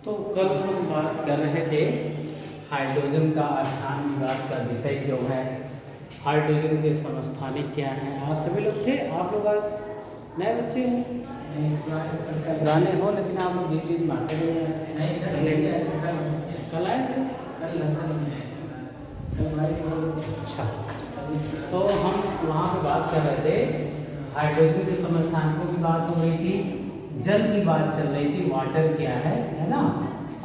तो कल हम बात कर रहे थे हाइड्रोजन का स्थान विभाग का विषय जो है हाइड्रोजन के समस्थानिक क्या हैं। आप सभी लोग थे, आप लोग आज नए बच्चे हैं, पुराने हो लेकिन आप लोग ये चीज़ मानते नहीं हैं। कल आए थे, अच्छा। तो हम वहाँ पे बात कर रहे थे हाइड्रोजन के समस्थानिकों की बात हो रही थी, जल की बात चल रही थी, वाटर क्या है ना,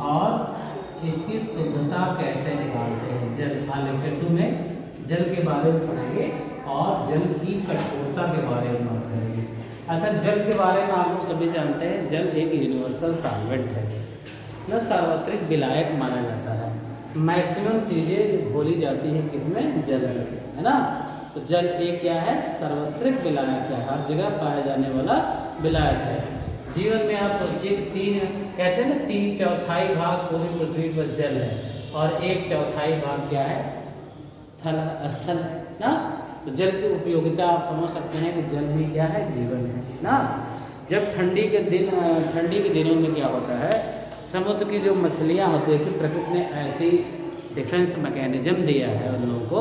और इसकी शुद्धता कैसे निकालते हैं। जल लेक्चर 2 में जल के बारे में पढ़ेंगे और जल की कठोरता के बारे में बात करेंगे। अच्छा, जल के बारे में आप लोग सभी जानते हैं, जल एक यूनिवर्सल सॉल्वेंट है, न सार्वत्रिक विलायक माना जाता है। मैक्सिमम चीज़ें घोली जाती हैं किसमें, जल में, है ना। तो जल एक क्या है, सर्वत्रिक विलायक है, हर जगह पाया जाने वाला विलायक है। जीवन में आप सोचिए कहते हैं ना 3/4 भाग पूरी पृथ्वी पर जल है और 1/4 भाग क्या है, थल स्थल है ना। तो जल की उपयोगिता आप समझ सकते हैं कि जल ही क्या है, जीवन है ना। जब ठंडी के दिनों में क्या होता है, समुद्र की जो मछलियाँ होती है कि प्रकृति ने ऐसी डिफेंस मैकेनिज्म दिया है उन लोगों को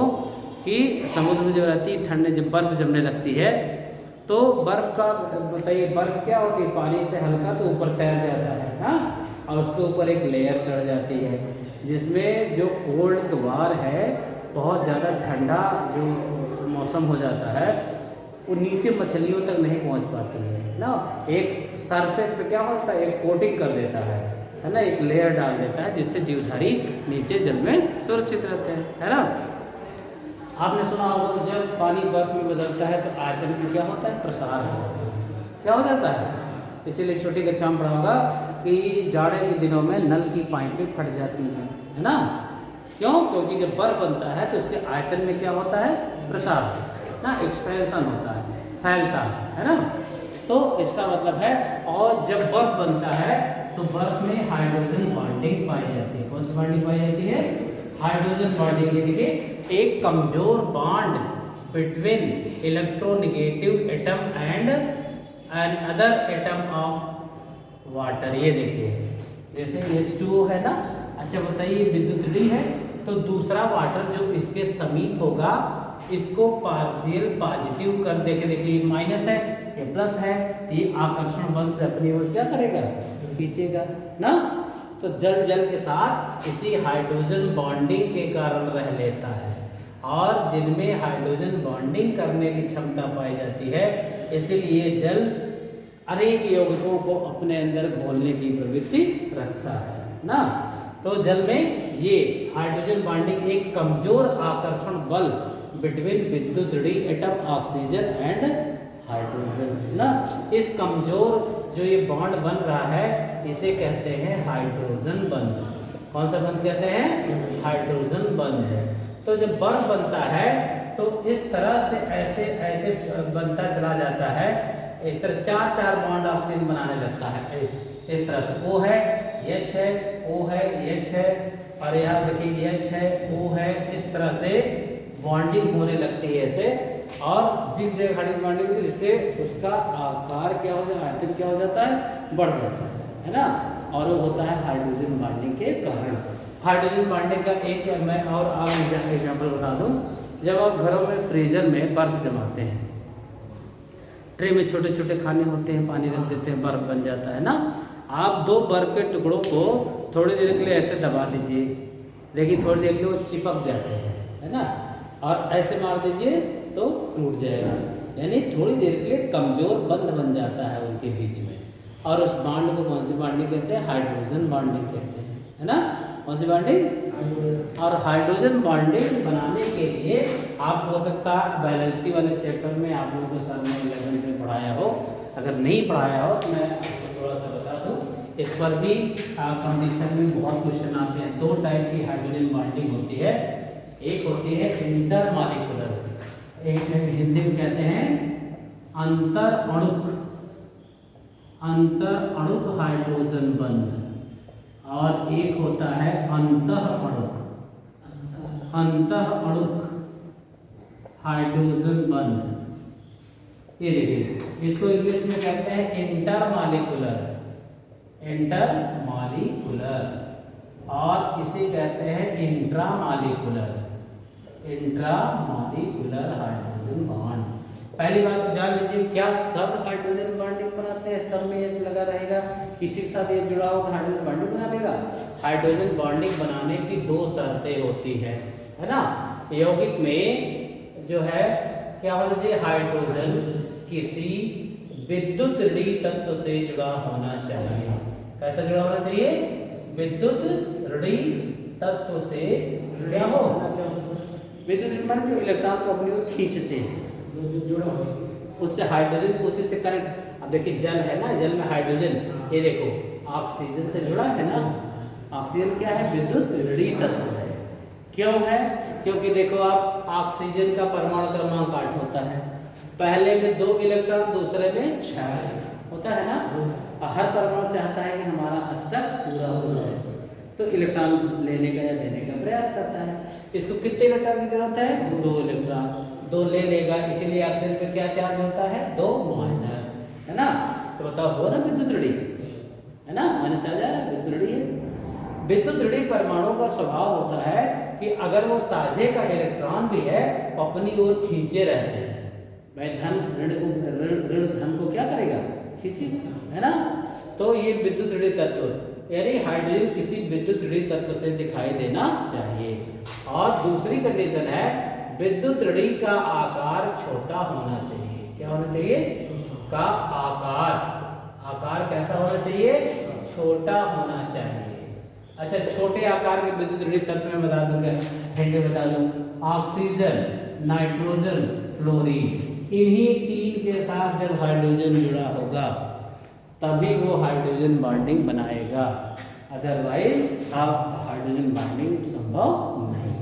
कि समुद्र में जब रहती है ठंड, जब बर्फ़ जमने लगती है तो बर्फ़ का बताइए, बर्फ़ क्या होती है, पानी से हल्का तो ऊपर तैर जाता है ना, और उसके ऊपर एक लेयर चढ़ जाती है जिसमें जो कोल्ड वार है, बहुत ज़्यादा ठंडा जो मौसम हो जाता है वो नीचे मछलियों तक नहीं पहुंच पाती है ना। एक सरफेस पे क्या होता है, एक कोटिंग कर देता है ना, एक लेयर डाल देता है जिससे जीवधारी नीचे जल में सुरक्षित रहते हैं, है ना। आपने सुना होगा जब पानी बर्फ में बदलता है तो आयतन में क्या होता है, प्रसार हो जाता है, क्या हो जाता है। इसीलिए छोटी कक्षा में पढ़ा होगा कि जाड़े के दिनों में नल की पाइपें फट जाती हैं, है ना। क्यों? क्योंकि जब बर्फ बनता है तो उसके आयतन में क्या होता है, प्रसार ना, एक्सपेंशन होता है, फैलता है ना। तो इसका मतलब है, और जब बर्फ बनता है तो बर्फ में हाइड्रोजन बॉन्डिंग पाई जाती है। कौन सी बॉन्डिंग पाई जाती है, हाइड्रोजन बॉन्डिंग। देखिए, एक कमजोर bond between electronegative atom and another atom of water. ये देखिए, जैसे H2O है ना। अच्छा बताइए, विद्युत डी है तो दूसरा वाटर जो इसके समीप होगा इसको पार्शियल पॉजिटिव कर देके, देखिए माइनस है, ये प्लस है, ये आकर्षण बल से अपनी ओर क्या करेगा, खींचेगा ना। तो जल के साथ इसी हाइड्रोजन बॉन्डिंग के कारण रह लेता है, और जिनमें हाइड्रोजन बॉन्डिंग करने की क्षमता पाई जाती है, इसीलिए जल अनेक यौगिकों को अपने अंदर घोलने की प्रवृत्ति रखता है ना। तो जल में ये हाइड्रोजन बॉन्डिंग एक कमजोर आकर्षण बल बिटवीन विद्युत D atom oxygen and hydrogen ना। इस कमजोर जो ये बॉन्ड बन रहा है इसे कहते हैं हाइड्रोजन बंध। कौन सा बंध कहते हैं, हाइड्रोजन बंध है। तो जब बर्फ बनता है तो इस तरह से ऐसे ऐसे बनता चला जाता है, इस तरह 4 बॉन्ड ऑक्सीजन बनाने लगता है। इस तरह से O है, H है, O है, H है, और यहाँ देखिए H है, O है, इस तरह से बॉन्डिंग होने लगती है ऐसे, और जिग जैग हाइड्रोजन बॉन्डिंग जिससे उसका आकार क्या हो जाता है, आयतन क्या हो जाता है, बढ़ जाता है ना। और वो होता है हाइड्रोजन बॉन्डिंग के कारण। हाइड्रोजन बॉन्डिंग का एक मैं और एग्जाम्पल बता दूं। जब आप घरों में फ्रीजर में बर्फ जमाते हैं, ट्रे में छोटे छोटे खाने होते हैं, पानी रख देते हैं, बर्फ बन जाता है ना। आप 2 बर्फ के टुकड़ों को थोड़ी देर के लिए ऐसे दबा दीजिए, लेकिन थोड़ी देर के लिए वो चिपक जाते हैं, है ना, और ऐसे मार दीजिए तो टूट जाएगा, यानी थोड़ी देर के लिए कमजोर बंध बन जाता है उनके बीच में। और उस बॉन्ड को कौन सी बॉन्डिंग कहते हैं, हाइड्रोजन बॉन्डिंग कहते हैं, है ना। कौन सी बॉन्डिंग, और हाइड्रोजन बॉन्डिंग बनाने के लिए आप हो सकता है बैलेंसी वाले चैप्टर में आप लोगों को सर ने 11th में पढ़ाया हो, अगर नहीं पढ़ाया हो तो मैं आपको थोड़ा सा बता दूँ। इस पर भी कंडीशन में बहुत क्वेश्चन आते हैं। 2 टाइप की हाइड्रोजन बॉन्डिंग होती है, एक होती है इंटरमॉलिक्यूलर, एक हिंदी में कहते हैं अंतर अणुक हाइड्रोजन बंध, और एक होता है अंतः अणुक हाइड्रोजन बंध। ये देखिए, इसको इंग्लिश में कहते हैं इंटरमॉलिक्यूलर इंटरमॉलिक्यूलर, और इसे कहते हैं इंट्रामॉलिक्यूलर, इंट्रामॉलिक्यूलर हाइड्रोजन बॉन्ड। पहली बात तो जान लीजिए, क्या सब हाइड्रोजन बॉन्डिंग बनाते हैं? सब में एच लगा रहेगा, किसी के साथ एच जुड़ा हो तो हाइड्रोजन बॉन्डिंग बना देगा? हाइड्रोजन बॉन्डिंग बनाने की दो शर्तें होती है ना। यौगिक में जो है क्या होना चाहिए? हाइड्रोजन किसी विद्युत ऋणात्मक तत्व से जुड़ा होना चाहिए। कैसा जुड़ा होना चाहिए? विद्युत ऋणात्मक तत्व से जुड़ा हो। विद्युत ऋणात्मक जो इलेक्ट्रॉन को अपनी ओर खींचते हैं, जो जुड़ा हो उससे हाइड्रोजन उसी से कनेक्ट। अब देखिए जल है ना, जल में हाइड्रोजन, ये देखो ऑक्सीजन से जुड़ा है ना। ऑक्सीजन क्या है? विद्युत ऋणात्मक तत्व है। क्यों है? क्योंकि देखो आप, ऑक्सीजन का परमाणु क्रमांक 8 होता है, पहले में 2 इलेक्ट्रॉन, दूसरे में 6 होता है ना। हर परमाणु चाहता है कि हमारा अष्टक पूरा हो जाए, तो इलेक्ट्रॉन लेने का या देने का प्रयास करता है। इसको कितने इलेक्ट्रॉन की जरूरत है? 2 इलेक्ट्रॉन, 2 ले लेगा, इसीलिए ऑक्सीजन पे क्या चार्ज होता है? 2 माइनस, है ना। तो बताओ हो ना विद्युत ऋणात्मक, है ना, माइनस आ जा रहा है, विद्युत ऋणात्मक है। विद्युत ऋणात्मक परमाणु का स्वभाव होता है कि अगर वो साझे का इलेक्ट्रॉन भी है अपनी ओर खींचे रहते हैं। भाई धन ऋण धन को क्या करेगा? खींचेगा, है ना। तो ये विद्युत ऋणात्मक तत्व, यानी हाइड्रोजन किसी विद्युत ऋणात्मक तत्व से दिखाई देना चाहिए। और दूसरी कंडीशन है विद्युत ऋणात्मक का आकार छोटा होना चाहिए। क्या होना चाहिए? का आकार कैसा होना चाहिए? छोटा होना चाहिए। अच्छा, छोटे आकार के विद्युत ऋणात्मक तत्व में बता दूंगा, हिंट बता दूं, ऑक्सीजन, नाइट्रोजन, फ्लोरीन, इन्हीं 3 के साथ जब हाइड्रोजन जुड़ा होगा तभी वो हाइड्रोजन बॉन्डिंग बनाएगा, अदरवाइज अब हाइड्रोजन बॉन्डिंग संभव नहीं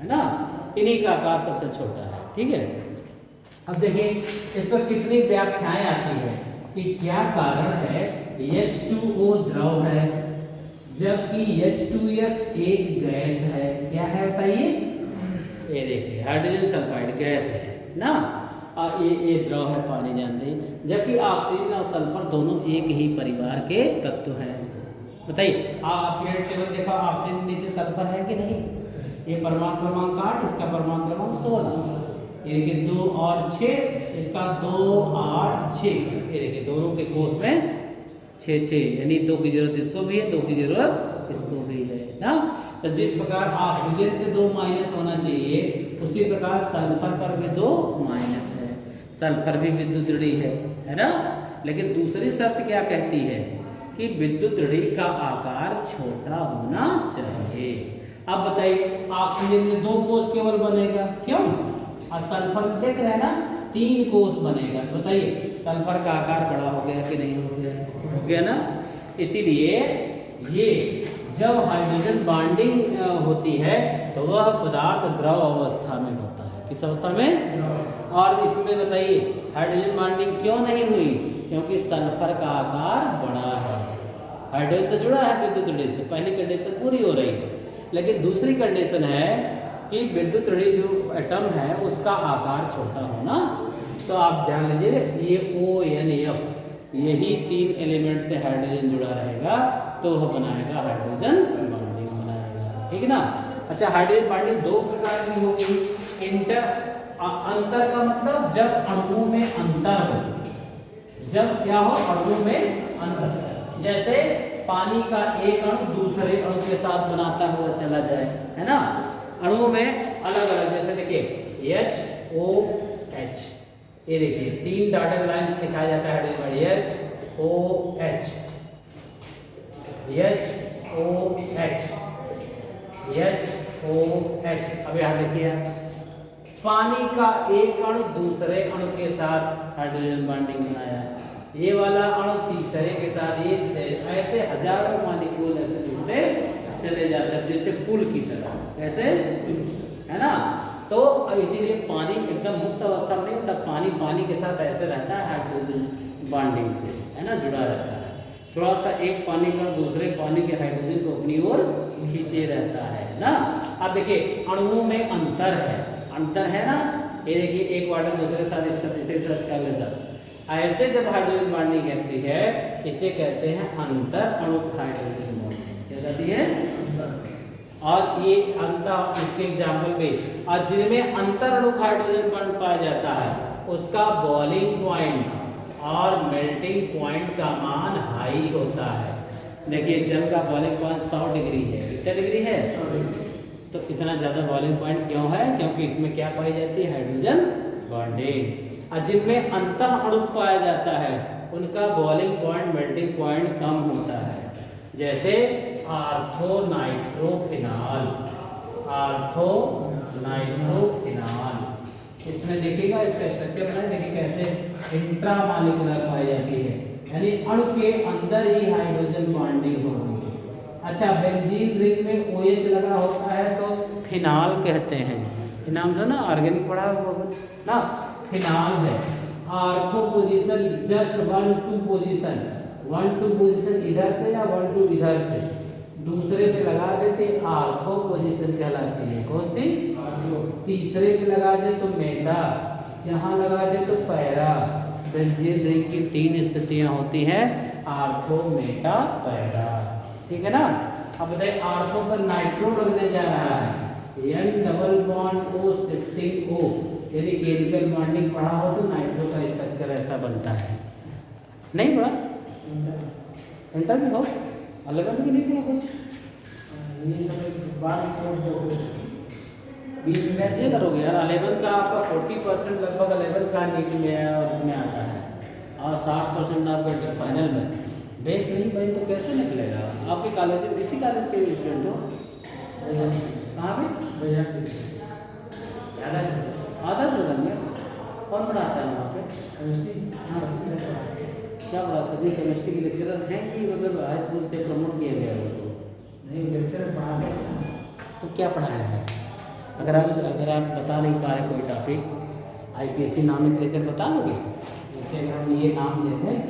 है ना। इन्हीं का आकार सबसे छोटा है, ठीक है। अब देखिए इस पर कितनी व्याख्याएं आती है कि क्या कारण है H2O द्रव है जबकि H2S एक गैस है। क्या है बताइए? ये देखिए हाइड्रोजन सल्फाइड गैस है ना, और ये द्रव है, पानी जानते हैं, जबकि ऑक्सीजन और सल्फर दोनों एक ही परिवार के तत्व हैं। बताइए आप पीरियड टेबल देखा, ऑक्सीजन नीचे सल्फर है कि नहीं? ये परमाणु क्रमांक 8, इसका परमाणु क्रमांक 16, ये देखिए 2 और 6, इसका 2 8 6, ये देखिए दोनों के कोष में 6 6, यानी 2 की जरूरत इसको भी है, 2 की जरूरत इसको भी है ना। तो जिस प्रकार ऑक्सीजन पे 2 माइनस होना चाहिए, उसी प्रकार सल्फर पर भी 2 माइनस है। सल्फर भी विद्युत ऋणात्मक है ना। लेकिन दूसरी शर्त क्या कहती है कि विद्युत ऋणात्मक का आकार छोटा होना चाहिए। अब बताइए ऑक्सीजन में 2 कोष केवल बनेगा, क्यों? और सल्फर देख रहे हैं ना 3 कोष बनेगा। बताइए सल्फर का आकार बड़ा हो गया कि नहीं हो गया? हो गया ना। इसीलिए ये जब हाइड्रोजन बॉन्डिंग होती है तो वह पदार्थ द्रव अवस्था में होता है। किस अवस्था में? और इसमें बताइए हाइड्रोजन बॉन्डिंग क्यों नहीं हुई? क्योंकि सल्फर का आकार बड़ा है। हाइड्रोजन तो जुड़ा है विद्युत ऋणात्मक से, पहली कंडीशन पूरी हो रही है। लेकिन दूसरी कंडीशन है कि विद्युत ऋणात्मक जो एटम है उसका आकार छोटा होना। तो आप ध्यान लीजिए ये ONF, यही 3 एलिमेंट से हाइड्रोजन जुड़ा रहेगा तो वह बनाएगा हाइड्रोजन बॉन्डिंग बनाएगा, ठीक है ना। अच्छा, हाइड्रोजन बॉन्डिंग 2 प्रकार की होगी। अंतर का मतलब जब अणुओं में अंतर हो, जब क्या हो? अणुओं में अंतर, जैसे पानी का एक अणु दूसरे अणु के साथ बनाता हुआ चला जाए, है ना। अणुओं में अलग अलग, जैसे देखिए HOH, ये देखिए 3 डॉटेड लाइंस दिखाया जाता है HOH, HOH। अब यहाँ देखिए पानी का एक अणु दूसरे अणु के साथ हाइड्रोजन बॉन्डिंग बनाया, ये वाला अणु तीसरे के साथ, ये ऐसे हजारों मॉलिक्यूल ऐसे जुड़ते चले जाते हैं जैसे पुल की तरह, ऐसे, है ना। तो इसीलिए पानी एकदम मुक्त अवस्था में नहीं होता, पानी के साथ ऐसे रहता है हाइड्रोजन बॉन्डिंग से, है ना, जुड़ा रहता है। थोड़ा सा एक पानी का दूसरे पानी के हाइड्रोजन को अपनी ओर खींचे रहता है ना। अब देखिए अणुओं में अंतर है ना। ये देखिए एक वाटर दूसरे के साथ, इसका तीसरे के साथ, इसका अगले साथ। ऐसे जब हाइड्रोजन बॉन्डिंग कहती है इसे कहते हैं अंतर अणुक हाइड्रोजन बॉन्डिंग। क्या कहती है? और ये अंतर, इसके एग्जाम्पल में, और जिनमें अंतर अणुक हाइड्रोजन बॉन्ड पाया जाता है उसका बॉइलिंग पॉइंट और मेल्टिंग पॉइंट का मान हाई होता है। देखिए जल का बॉइलिंग पॉइंट 100 डिग्री है। कितना डिग्री है? 100 डिग्री। तो इतना ज़्यादा बॉइलिंग पॉइंट क्यों है? क्योंकि इसमें क्या पाई जाती है? Hydrogen bonding. और जिनमें अंतः अणुक पाया जाता है उनका बॉइलिंग पॉइंट मेल्टिंग पॉइंट कम होता है। जैसे आर्थोनाइट्रोफिनॉल, आर्थोनाइट्रोफिनॉल। इसमें देखिएगा इसका स्ट्रक्चर है, देखिए कैसे इंट्रामॉलिक्यूलर पाई जाती है, यानी अणु के अंदर ही हाइड्रोजन बॉन्डिंग होगी। अच्छा, बेंजीन रिंग में OH लगा होता है तो फिनॉल कहते हैं। नाम जो ना ऑर्गेनिक पढ़ा है ना, फिनॉल है। Ortho position just 1-2 position, 1-2 position इधर से या 1-2 इधर से दूसरे पे लगा देते आर्थो पोजीशन कहलाती है। कौन सी? तीसरे पे लगा दे तो मेटा, यहाँ लगा दे तो पैरा। बेंजीन रिंग की 3 स्थितियाँ होती हैं, आर्थो, मेटा, पैरा। ठीक है ना। अब बताइए आर्थो पर नाइट्रो लगने जा रहा है, N double bond O shifting O। यदि केमिकल बॉन्डिंग पढ़ा हो तो नाइट्रो का स्ट्रक्चर ऐसा बनता है। नहीं पढ़ा? इंटर में हो, अलग अलग भी नहीं पढ़ा कुछ। ये करोगे यार, 11 का आपका 40% लगभग 11 का नीट में है और उसमें आता है, और 60% आपका फाइनल में। बेस नहीं बनी तो कैसे निकलेगा? आपके कॉलेज में, इसी कॉलेज के स्टूडेंट हो? कहाँ पे? आधा स्टूडेंट में कौन पढ़ाता है वहाँ पे? क्या पढ़ा? सभी केमिस्ट्री के लेक्चरर हैं कि मतलब हाई स्कूल से प्रमोट किया गया है उनको? नहीं, लेक्चरर पढ़ा के अच्छा। तो क्या पढ़ाया है? अगर आप बता नहीं पा रहे कोई टॉपिक, IPSC नामित लेक्चर बता दोगे? जैसे अगर हम ये नाम देते हैं,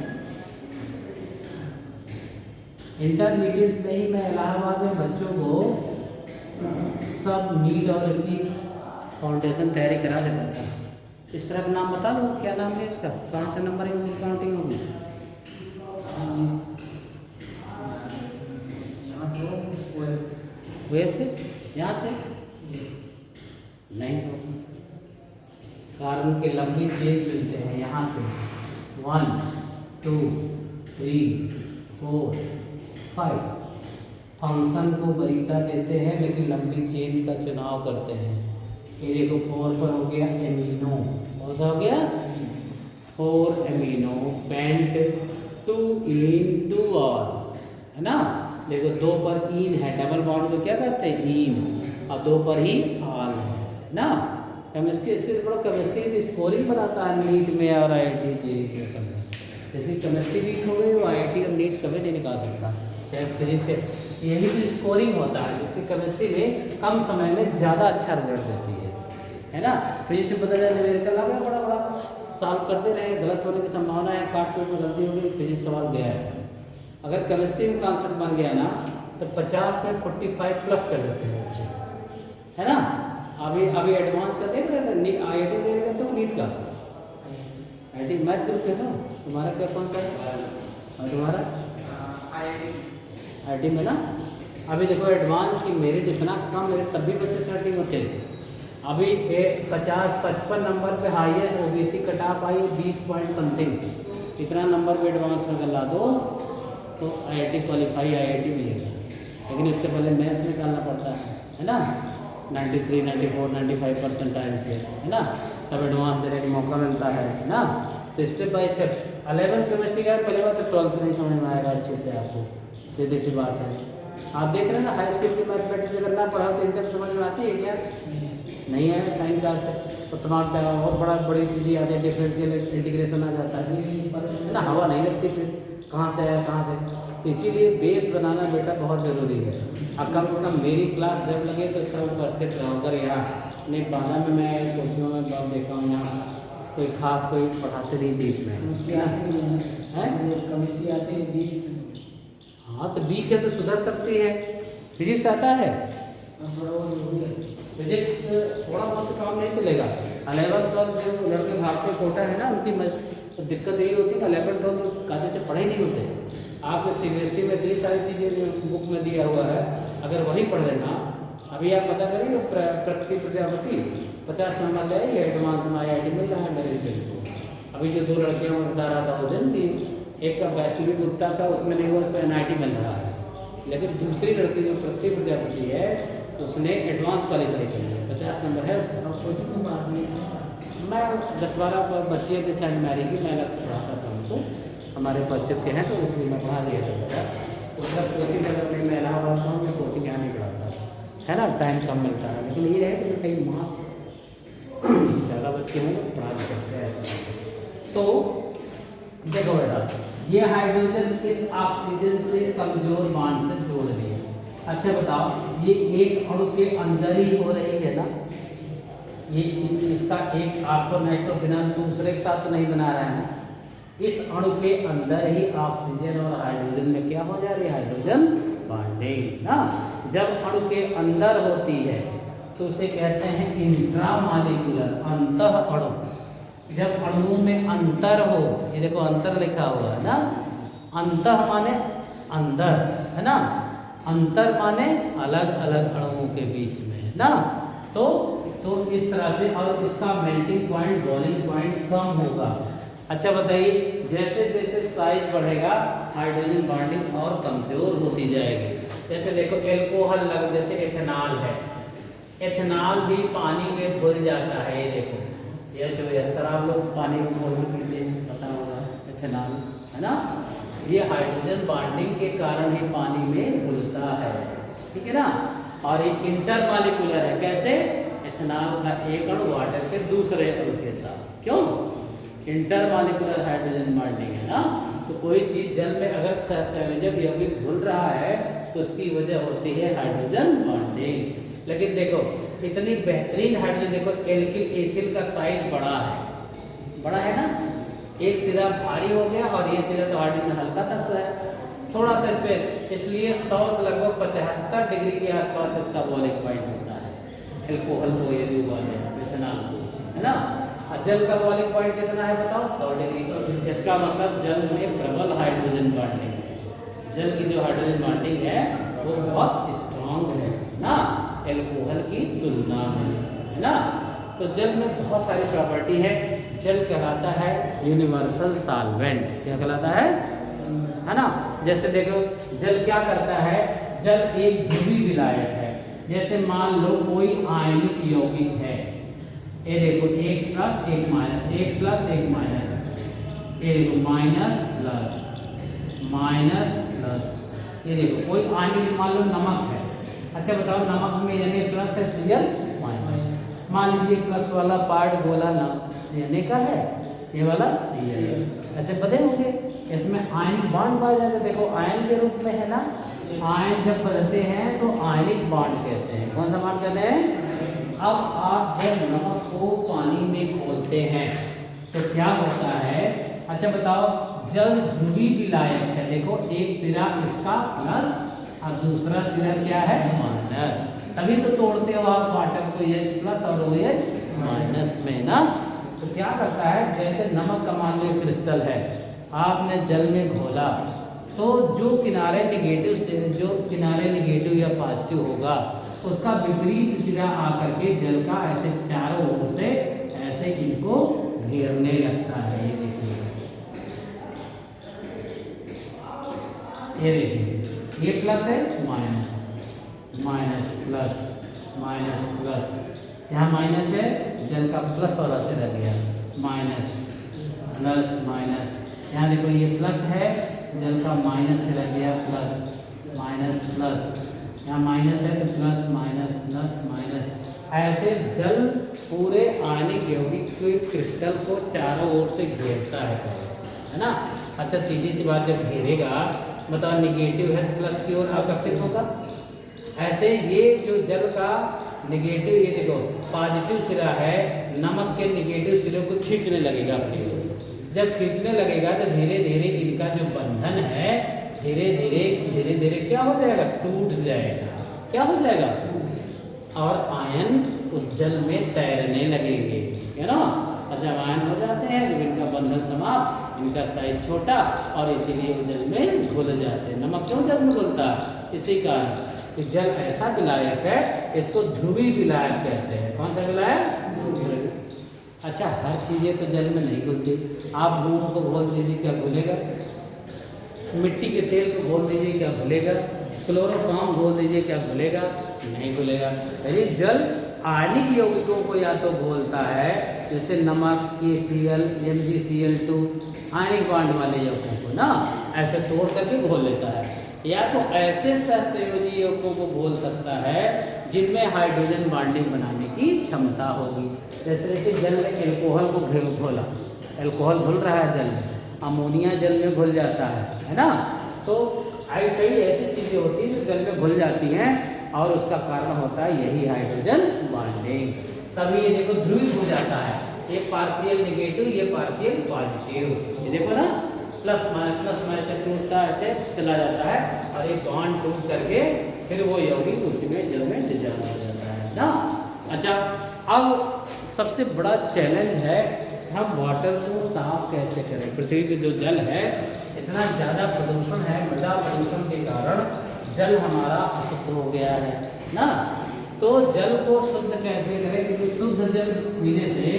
इंटरमीडिएट में ही मैं इलाहाबाद में बच्चों को सब नीट और इसकी फाउंडेशन तैयारी करा देता था। इस तरह का नाम बता दो, क्या नाम है इसका? कहाँ से नंबर होगी, काउंटिंग होगी? वैसे यहाँ से नहीं होगा, कार्बन के लंबी चेन मिलते हैं यहाँ से 1 2 3 4 5। फंक्शन को वरीयता देते हैं लेकिन लंबी चेन का चुनाव करते हैं। ये देखो 4 पर हो गया एमिनो, कौन सा हो गया? 4 एमिनो पेंट 2 इन 2 ऑल, है ना। देखो 2 पर इन है, डबल बॉन्ड को क्या कहते हैं? इन। और 2 पर ही ऑल है ना। केमिस्ट्री अच्छे से पढ़ो, केमिस्ट्री की स्कोरिंग बनाता है नीट में और IIT JEE सब में। जैसे केमिस्ट्री वीक हो गई वो IIT और नीट कभी नहीं निकाल सकता। चाहे फिजिक्स से यही से स्कोरिंग होता है, जिसकी केमिस्ट्री में कम समय में ज़्यादा अच्छा रिजल्ट देती है ना। फिजिक्स में पता चला न्यूमेरिकल आ गया, बड़ा सॉल्व करते रहे, गलत होने की संभावना है, काट पीट में गलती होगी, फिजिक्स सवाल गया है। अगर केमिस्ट्री में कॉन्सेप्ट बन गया ना तो 50 में 45 प्लस कर देते हैं बच्चे, है ना। अभी एडवांस का देख रहे थे, IIT देख रहे थे नीट का, IIT मैथ ग्रुप है ना तुम्हारा, क्या कौन सा है और तुम्हारा? IIT में ना। अभी देखो एडवांस की मेरिट इतना कम, मेरे तब भी बच्चे सर्टिंग होते थे। अभी 55 नंबर पे हाईएस्ट OBC कट ऑफ आई 20 पॉइंट समथिंग। इतना नंबर पे एडवांस में अगर ला दो तो IIT क्वालिफाई IIT मिलेगा, लेकिन इसके पहले मैथ्स निकालना पड़ता है ना। 93 94 95% टाइम से, है ना, तब एडवांस देने का मौका मिलता है ना। तो स्टेप बाय स्टेप 11 केमिस्ट्री का पहले बात तो 12th नहीं समझ में आएगा अच्छे से आपको, सीधी सी बात है। आप देख रहे हैं ना हाई स्कूल की मैथमेटिक्स अगर ना पढ़ा तो इंटर समझ में आती है क्या? नहीं है। साइन का तो तमाम बहुत बड़ी चीज़ें आती है, डिफरेंशियल इंटीग्रेशन आ जाता है ना, हवा नहीं लगती फिर कहाँ से आया कहाँ से। इसीलिए बेस बनाना बेटा बहुत ज़रूरी है। अब कम से कम मेरी क्लास जब लगे तो सब उपस्थित रहो। अगर यहाँ नहीं बाधा में मैं कोचिंगों में बहुत देखा हूँ, यहाँ कोई खास कोई पढ़ाते नहीं बीच में है, केमिस्ट्री आती है बीच। हाँ तो वीक है तो सुधर सकती है। फिजिक्स आता है, फिजिक्स थोड़ा बहुत से काम नहीं चलेगा। 11 12 जो लड़के भाग के कोटा है ना, उनकी तो दिक्कत यही होती है ना, 11 12 तो कायदे से पढ़े नहीं होते। आपने CBSE में दी सारी चीज़ें बुक में दिया हुआ है, अगर वही पढ़ लेना। अभी आप पता करिए प्रकृति प्रजापति 50 नंबर ले आई, एडवांस में IIT मिल रहा है मेरे स्टूडेंट को। अभी जो 2 लड़कियाँ मैं बता रहा था उस दिन की, एक का वैष्णवी गुप्ता का उसमें नहीं हुआ, उस पर NIT मिल रहा है, लेकिन दूसरी लड़की जो प्रकृति प्रजापति है उसने एडवांस क्वालिफाई कर लिया, 50 नंबर है उसका। कोचिंग में आदमी मैं 10-12 बच्चियों के सेंट मैरी की मैं अलग से पढ़ाता था उनको, हमारे परिचित के हैं तो उसमें मैं पढ़ा दिया था। उसका कोचिंग अगर नहीं मैं इलाहाबाद था मैं कोचिंग यहाँ नहीं पढ़ाता है ना, टाइम कम मिलता है। लेकिन ये है कि कहीं मास ज़्यादा बच्चे हों तो पढ़ा भी सकते हैं। तो देखो बेटा, ये हाइड्रोजन इस ऑक्सीजन से कमजोर बांड से जोड़ दिया। अच्छा बताओ, ये एक अणु के अंदर ही हो रही है ना, ये इसका एक आपको नहीं तो बिना दूसरे के साथ तो नहीं बना रहा है ना, इस अणु के अंदर ही ऑक्सीजन और हाइड्रोजन में क्या हो जा रही है, हाइड्रोजन बॉन्डिंग ना। जब अणु के अंदर होती है तो उसे कहते हैं इंट्रामॉलिक्यूलर, अंतः अणु। जब अणुओं में अंतर हो, ये देखो अंतर लिखा हुआ है ना, अंतः माने अंदर है ना, अंतर माने अलग अलग अणुओं के बीच में है ना। तो इस तरह से, और इसका मेल्टिंग पॉइंट बॉइलिंग पॉइंट कम होगा। अच्छा बताइए, जैसे जैसे साइज बढ़ेगा हाइड्रोजन बॉन्डिंग और कमजोर होती जाएगी। जैसे देखो एल्कोहल लग, जैसे एथेनॉल है, एथेनॉल भी पानी में घुल जाता है। ये देखो H2S आप लोग पानी में घोल के पीते हैं, पता होगा एथेनॉल है ना, ये हाइड्रोजन बॉन्डिंग के कारण ही पानी में घुलता है, ठीक है ना। और ये इंटरमॉलिक्यूलर है, कैसे, एथेनॉल का एक अणु वाटर के दूसरे अणु के साथ, क्यों, इंटरमॉलिक्यूलर हाइड्रोजन बॉन्डिंग है ना। तो कोई चीज़ जल में अगर सहसंयोजक यौगिक घुल रहा है तो उसकी वजह होती है हाइड्रोजन बॉन्डिंग। लेकिन देखो इतनी बेहतरीन हाइड्रोजन, देखो एल्किल एथिल का साइज बड़ा है ना, एक सिरा भारी हो गया और ये सिरा तो हाइड्रोजन हल्का तत्व है, थोड़ा सा इस पर, इसलिए 100 से लगभग 75 डिग्री के आसपास इसका बॉइलिंग पॉइंट होता है। एल्कोहल को ये उबाले इथेनॉल को, है ना। जल का बॉइलिंग पॉइंट कितना है बताओ, 100 डिग्री। इसका मतलब जल में प्रबल हाइड्रोजन बॉन्डिंग है, जल की जो हाइड्रोजन बॉन्डिंग है वो बहुत स्ट्रांग है ना एल्कोहल की तुलना में, है ना। तो जल में बहुत सारी प्रॉपर्टी है। जल कहलाता है यूनिवर्सल सॉल्वेंट, क्या कहलाता है ना। जैसे देखो जल क्या करता है, जल एक ध्रुवीय विलायक है। जैसे मान लो कोई आयनिक यौगिक है, ये देखो एक प्लस एक माइनस, एक प्लस एक माइनस, ये देखो माइनस प्लस माइनस प्लस, ये देखो कोई आयनिक, मान लो नमक है। अच्छा बताओ नमक में यानी प्लस है, Cl माइनस, मान लीजिए प्लस वाला पार्ट गोला न यानी का है, ये वाला Cl, ऐसे पते होंगे। इसमें आयनिक बॉन्ड पाया जाता है, देखो आयन के रूप में है ना, आयन जब बदलते हैं तो आयनिक बॉन्ड कहते हैं। कौन सा बॉन्ड कहते हैं। अब आप जब नमक को पानी में घोलते हैं तो क्या होता है, अच्छा बताओ, जल ध्रुवीय विलायक है, देखो एक सिरा इसका प्लस और दूसरा सिरा क्या है माइनस, तभी तो तोड़ते हो आप वाटर को H प्लस और OH माइनस में ना। तो क्या करता है, जैसे नमक का मान लो क्रिस्टल है, आपने जल में घोला तो जो किनारे निगेटिव से, जो किनारे निगेटिव या पॉजिटिव होगा उसका विपरीत सिरा आकर के जल का ऐसे चारों ओर से ऐसे इनको घेरने लगता है। ये देखिए, ये देखिए, ये प्लस है minus, minus plus minus plus, यहाँ माइनस है, जल का प्लस वाला से रह गया माइनस प्लस माइनस, यहाँ देखो ये प्लस है, जल का माइनस से रह गया प्लस माइनस प्लस, यहाँ माइनस है तो प्लस माइनस प्लस माइनस, ऐसे जल पूरे आयनिक यौगिक के क्रिस्टल को चारों ओर से घेरता है ना। अच्छा सीधी सी बात, जब घेरेगा बताओ निगेटिव है तो प्लस की ओर आकर्षित होगा। ऐसे ये जो जल का निगेटिव, ये देखो पॉजिटिव सिरा है, नमक के निगेटिव सिरे को खींचने लगेगा अपनी ओर। जब खींचने लगेगा तो धीरे धीरे इनका जो बंधन है धीरे धीरे क्या हो जाएगा, टूट जाएगा। क्या हो जाएगा, और आयन उस जल में तैरने लगेंगे, है ना। और जब आयन हो जाते हैं तो इनका बंधन समाप्त, इनका साइज छोटा और इसीलिए वो जल में घुल जाते हैं। नमक क्यों जल में घुलता है? इसी कारण कि जल ऐसा विलायक है, इसको ध्रुवी विलायक कहते हैं। कौन सा विलायक? ध्रुवी। अच्छा, हर चीज़ें तो जल में नहीं घुलती। आप मूंग को घोल दीजिए, क्या घुलेगा? मिट्टी के तेल को घोल दीजिए, क्या घुलेगा? क्लोरोफॉर्म घोल दीजिए, क्या घुलेगा? नहीं घुलेगा। यानी जल आयनिक यौगिकों को या तो घोलता है, जैसे नमक, KCl, MgCl2 आयनिक बांड वाले यौगिकों को ना ऐसे तोड़ करके घोल लेता है, या तो ऐसे सहसंयोजी यौगिकों को घोल सकता है जिनमें हाइड्रोजन बॉन्डिंग बनाने की क्षमता होगी। जैसे कि जल में एल्कोहल को घोला, एल्कोहल घुल रहा है जल में, अमोनिया जल में घुल जाता है ना। तो कई ऐसी चीज़ें होती हैं जो जल में घुल जाती हैं और उसका कारण होता है यही हाइड्रोजन बॉन्डिंग। तभी ये देखो ध्रुवित हो जाता है, ये पार्शियल नेगेटिव, ये पार्शियल पॉजिटिव। ये देखो ना, प्लस माइनस से टूटता ऐसे चला जाता है और एक बॉन्ड टूट करके फिर वो यौगिक उसी में जल में डिजॉल्व हो जाता है ना। अच्छा, अब सबसे बड़ा चैलेंज है हम वाटर को साफ कैसे करें। पृथ्वी पे जो जल है इतना ज़्यादा प्रदूषण है, मृदा प्रदूषण के कारण जल हमारा अशुद्ध हो गया है ना। तो जल को शुद्ध कैसे करें? क्योंकि शुद्ध जल पीने से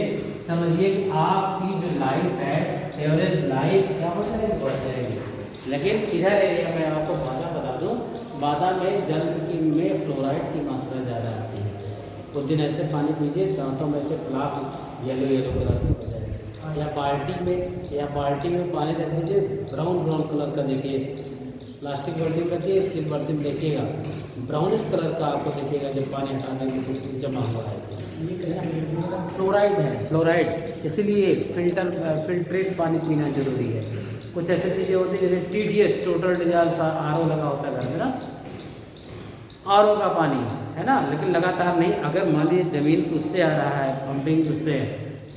समझिए कि आपकी जो लाइफ है, एवरेज लाइफ क्या हो जाएगी? बढ़ जाएगी। लेकिन इधर एरिया में आपको बाधा बता दूँ, बाधा में जल में फ्लोराइड की मात्रा ज़्यादा आती है। उस दिन ऐसे पानी पीजिए, दांतों में से प्लाक येलो कलर की हो जाएगी। या बाल्टी में पानी रख दीजिए, ब्राउन कलर का देखिए, प्लास्टिक बाल्टी में रखिए, स्टील बाल्टी में देखिएगा ब्राउनिश कलर का आपको देखिएगा जब पानी हटाने में कुछ जमा हुआ है। फ्लोराइड है, फ्लोराइड। इसीलिए फिल्ट्रेट पानी पीना जरूरी है। कुछ ऐसी चीज़ें होती हैं जैसे TDS, टोटल डिजॉल्व RO लगा होता है घर में ना, RO का पानी है ना, लेकिन लगातार नहीं। अगर मान लीजिए ज़मीन उससे आ रहा है, पंपिंग उससे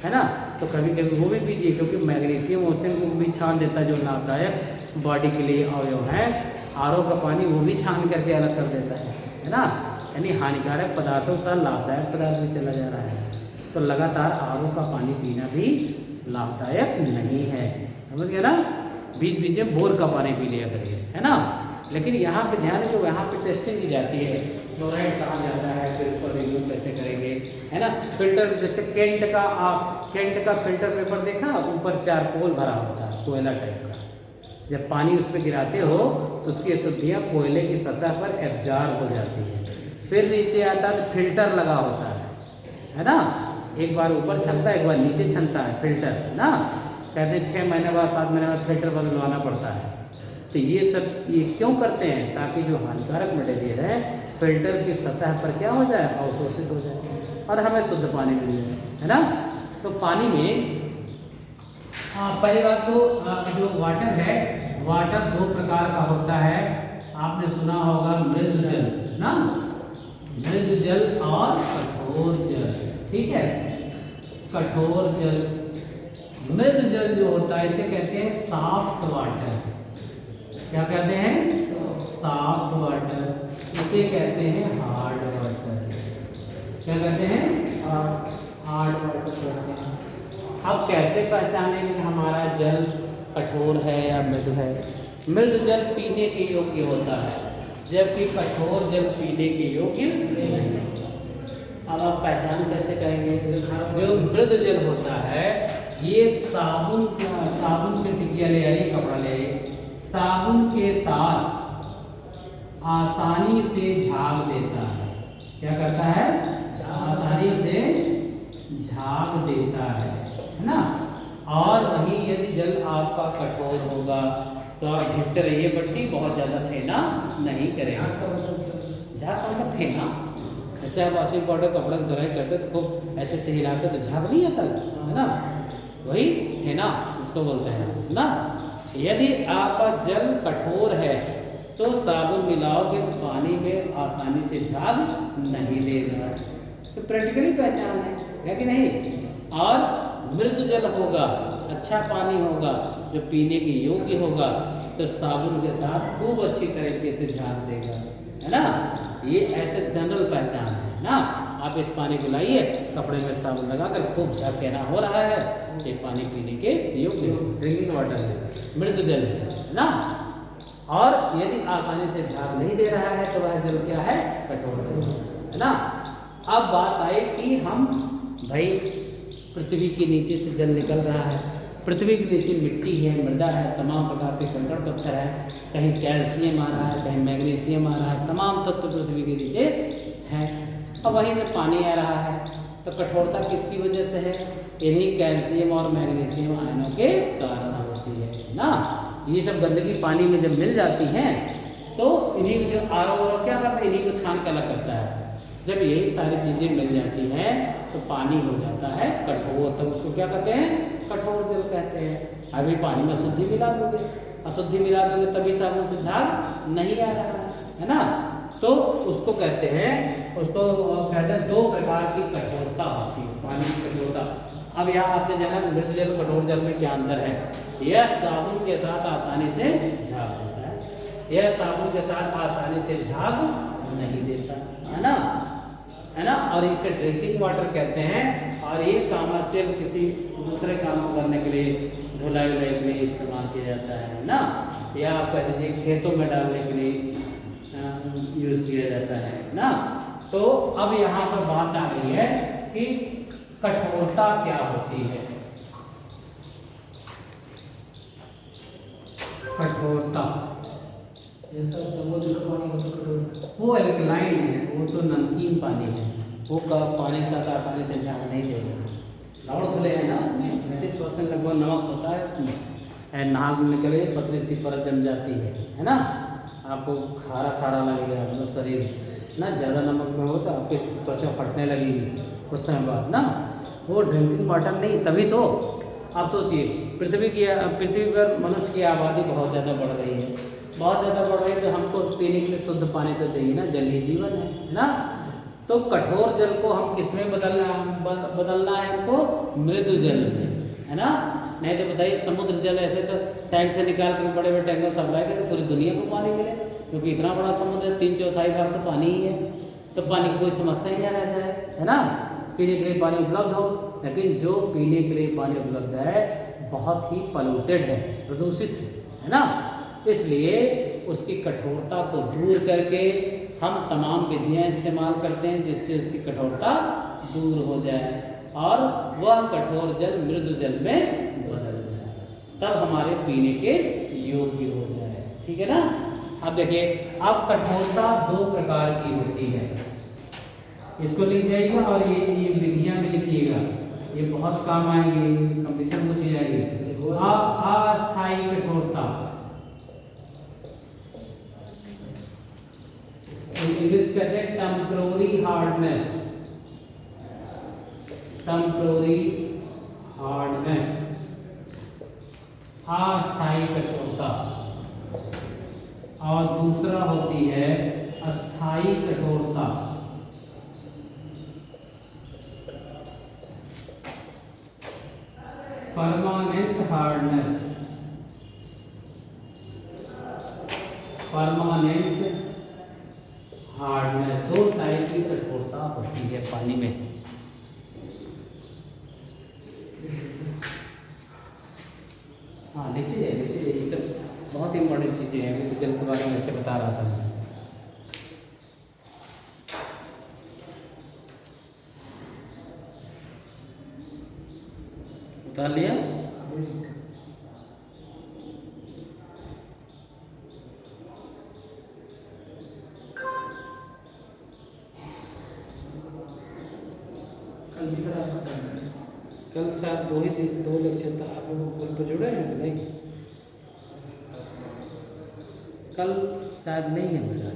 है ना, तो कभी कभी वो भी पीजिए, क्योंकि मैग्नीशियम ओशन को भी छान देता है, जो लाभदायक बॉडी के लिए अवयव है। RO का पानी वो भी छान करके अलग कर देता है ना। यानी हानिकारक पदार्थों से लाभदायक पदार्थ भी चला जा रहा है। तो लगातार RO का पानी पीना भी लाभदायक नहीं है, समझ गए ना। बीच बीच में बोर का पानी पी लिया करिए, है ना। लेकिन यहाँ पे ध्यान है, जो यहाँ पे टेस्टिंग की जाती है, फ्लोराइड कहाँ जाता है, फिर उसको रिव्यू कैसे करेंगे, है ना। फिल्टर जैसे कैंट का फिल्टर पेपर देखा, ऊपर चारकोल भरा होता है, कोयला टाइप का। जब पानी उस पर गिराते हो तो उसकी अशुद्धियाँ कोयले की सतह पर एब्जॉर्ब हो जाती है। फिर नीचे आता है तो फिल्टर लगा होता है ना। एक बार ऊपर छनता है, एक बार नीचे छनता है फिल्टर ना। कहते हैं 6 महीने बाद 7 महीने बाद फिल्टर बदलवाना पड़ता है। तो ये क्यों करते हैं? ताकि जो हानिकारक मटेरियल है फिल्टर की सतह पर क्या हो जाए, अवशोषित हो जाए और हमें शुद्ध पानी मिल जाए, है ना। तो पानी में पहली बात तो जो वाटर है, वाटर 2 प्रकार का होता है। आपने सुना होगा मृद जल ना, मृद जल और कठोर जल, ठीक है। कठोर जल, मृद जल जो होता है इसे कहते हैं सॉफ्ट वाटर। क्या कहते हैं? Soft water. इसे कहते हैं हार्ड वाटर। क्या कहते हैं? हार्ड वाटर कहते हैं। अब कैसे पहचानेंगे कि हमारा जल कठोर है या मृदु है? मृदु जल पीने के योग्य होता है, जबकि कठोर जल पीने के योग्य नहीं। अब आप पहचान कैसे करेंगे? जो मृदु जल होता है ये साबुन से टिकिया ले आइए, कपड़ा ले आइए, साबुन के साथ आसानी से झाग देता है। क्या करता है? आसानी से झाग देता है ना। और वहीं यदि जल आपका कठोर होगा तो आप घिसते रहिए बट्टी, बहुत ज़्यादा फेना नहीं करेगा। झाग का मतलब फेना। जैसे आप वॉशिंग पाउडर कपड़ा धुलाई करते तो खूब ऐसे से हिलाते तो झाग नहीं आता है ना, वही फेना उसको बोलते हैं ना। यदि आपका जल कठोर है तो साबुन मिलाओगे तो पानी में आसानी से झाग नहीं देगा। तो प्रैक्टिकली पहचान है कि नहीं। और मृदु जल होगा, अच्छा पानी होगा, जो पीने के योग्य होगा, तो साबुन के साथ खूब अच्छी तरीके से झाग देगा, है ना। ये ऐसे जनरल पहचान है ना। आप इस पानी को लाइए, कपड़े में साबुन लगाकर खूब फेना हो रहा है, ये पानी पीने के योग्य ड्रिंकिंग वाटर है, मृदु जल है ना। और यदि आसानी से झाग नहीं दे रहा है तो वह जल क्या है, कठोर जल है ना। अब बात आई कि हम भाई पृथ्वी के नीचे से जल निकल रहा है, पृथ्वी के नीचे मिट्टी है, मृदा है, तमाम प्रकार के कंकड़ पत्थर है, कहीं कैल्शियम आ रहा है, कहीं मैग्नीशियम आ रहा है, तमाम तत्व पृथ्वी के नीचे हैं। अब वहीं से पानी आ रहा है, तो कठोरता किसकी वजह से है, इन्हीं कैल्शियम और मैग्नीशियम आयनों के कारण होती है ना। ये सब गंदगी पानी में जब मिल जाती हैं तो इन्हीं को जो आर ओ क्या करता है, इन्हीं को छान के अलग करता है। जब यही सारी चीज़ें मिल जाती हैं तो पानी हो जाता है कठोर, तब उसको क्या कहते हैं, कठोर जल कहते हैं। अभी पानी में अशुद्धि मिला दोगे, अशुद्धि मिला दोगे तभी साबुन से झाग नहीं आ रहा है ना। तो उसको कहते हैं, उसको कहते हैं 2 प्रकार की कठोरता होती है, पानी की कठोरता। अब यहाँ आपने जाना मृदु जल कठोर जल में क्या अंतर है। यह साबुन के साथ आसानी से झाग देता है, यह साबुन के साथ आसानी से झाग नहीं देता है ना, है ना। और इसे ड्रिंकिंग वाटर कहते हैं, और ये कॉमर्शियल किसी दूसरे काम को करने के लिए, धुलाई वुलाई के लिए इस्तेमाल किया जाता है ना, या आप कह दीजिए खेतों में डालने के लिए यूज़ किया जाता है ना। तो अब यहाँ पर बात आ रही है कि कठोरता क्या होती है। कठोरता जैसा समुद्र का पानी होता है वो एल्कलाइन है, वो तो नमकीन पानी है, वो का पानी के साथ आसानी से झाग नहीं देगा। लवण खुले हैं ना, 30% लगभग नमक होता है उसमें, एंड नाक निकले पतली सी परत जम जाती है ना। आपको खारा खारा लगेगा, मतलब शरीर ना, ज़्यादा नमक में हो तो आपकी त्वचा फटने लगेगी कुछ समय बाद ना। वो ड्रिंकिंग वाटर नहीं, तभी तो आप सोचिए पृथ्वी पर मनुष्य की आबादी बहुत ज़्यादा बढ़ रही है, बहुत ज़्यादा बढ़ रही है, तो हमको पीने के लिए शुद्ध पानी तो चाहिए ना, जल ही जीवन है ना। तो कठोर जल को हम किस में बदलना है हमको, मृदु जल में, है ना। नहीं तो बताइए समुद्र जल ऐसे तो टैंक से निकाल के बड़े बड़े टैंक में सप्लाई करके पूरी दुनिया को पानी मिले, क्योंकि इतना बड़ा समुद्र है, 3/4 भाग तो पानी ही है, तो पानी की कोई समस्या ही ना रह जाए, है ना। पीने के लिए पानी उपलब्ध हो, लेकिन जो पीने के लिए पानी उपलब्ध है बहुत ही पॉल्यूटेड है, प्रदूषित है ना। इसलिए उसकी कठोरता को दूर करके हम तमाम विधियाँ इस्तेमाल करते हैं जिससे उसकी कठोरता दूर हो जाए और वह कठोर जल मृदु जल में बदल जाए, तब हमारे पीने के योग्य हो जाए, ठीक है ना। अब देखिए, अब कठोरता 2 प्रकार की होती है, इसको लिख जाइएगा और ये विधियाँ भी लिखिएगा, ये बहुत काम आएंगे, कंपटीशन पूछी जाएगी। अस्थायी कठोरता, इंग्लिश कहते हैं टेम्पररी हार्डनेस, टेम्पररी हार्डनेस, अस्थायी कठोरता। और दूसरा होती है अस्थायी कठोरता, permanent hardness, permanent hardness. 2 type की कठोरता होती है पानी में। हाँ लिखिए लिखिए, ये सब बहुत इंपॉर्टेंट चीज़ें हैं, मैं जल के बारे में ऐसे बता रहा था मैं। उतार लिया। कल शायद 2 लेक्चर था, आप लोग कल तो जुड़े हैं कि नहीं? कल शायद नहीं है मेरा,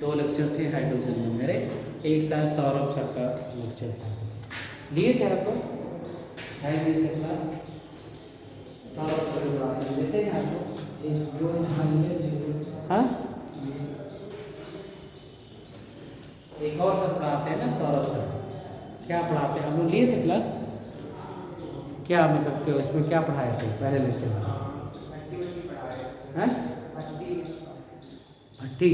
2 लेक्चर थे हाइड्रोजन में मेरे, एक शायद सौरभ सर का लेक्चर था, लिए थे आपको हाई से क्लास, सौरभ सर क्लास लेते हैं आपको, हाँ एक और सर पढ़ाते हैं ना, सौरभ सर क्या पढ़ाते हैं, हम लोग लिए थे क्लास, क्या मतलब कि उसमें क्या पढ़ाए थे पहले लेक्चर में? हैं भट्टी,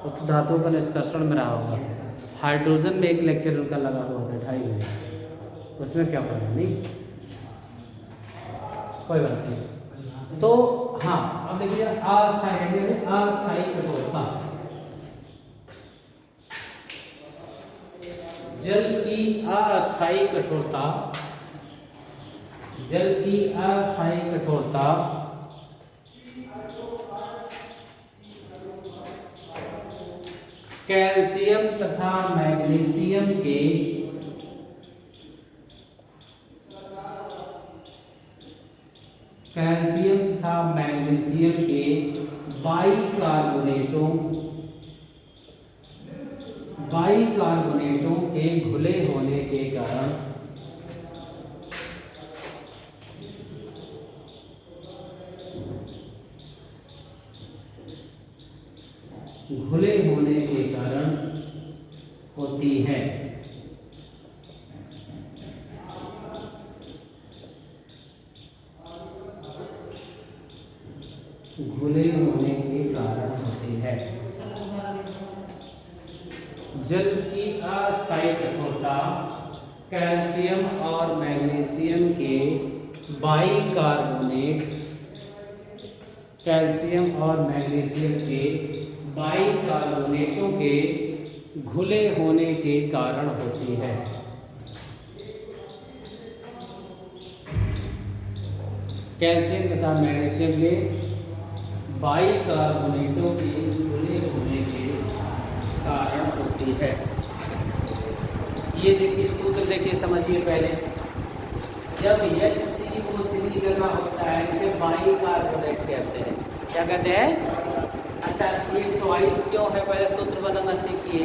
वो तो धातुओं का निष्कर्षण में रहा होगा। हाइड्रोजन में एक लेक्चर उनका लगा हुआ था 2.5 बजे से, उसमें क्या पढ़ा नहीं, कोई बात नहीं। तो हाँ, अब देखिए अस्थायी कठोरता, जल की अस्थायी कठोरता, जल की अस्थायी कठोरता कैल्शियम तथा मैग्नीशियम के बाइकार्बोनेटों के घुले होने के कारण होती है। घुले होने के कारण होती है। जल की अस्थायी कठोरता कैल्शियम और मैग्नीशियम के बाइकार्बोनेटों के घुले होने के कारण होती है। कैल्शियम तथा मैग्नीशियम के बाइकार्बोनेटों के घुले होने के कारण होती है। ये देखिए सूत्र, देखिए समझिए पहले, जब HCO3 लगा होता है इसे बाइकार्बोनेट कहते हैं। क्या कहते हैं? अच्छा, ये ट्वाइस क्यों है, पहले सूत्र बनाना सीखिए।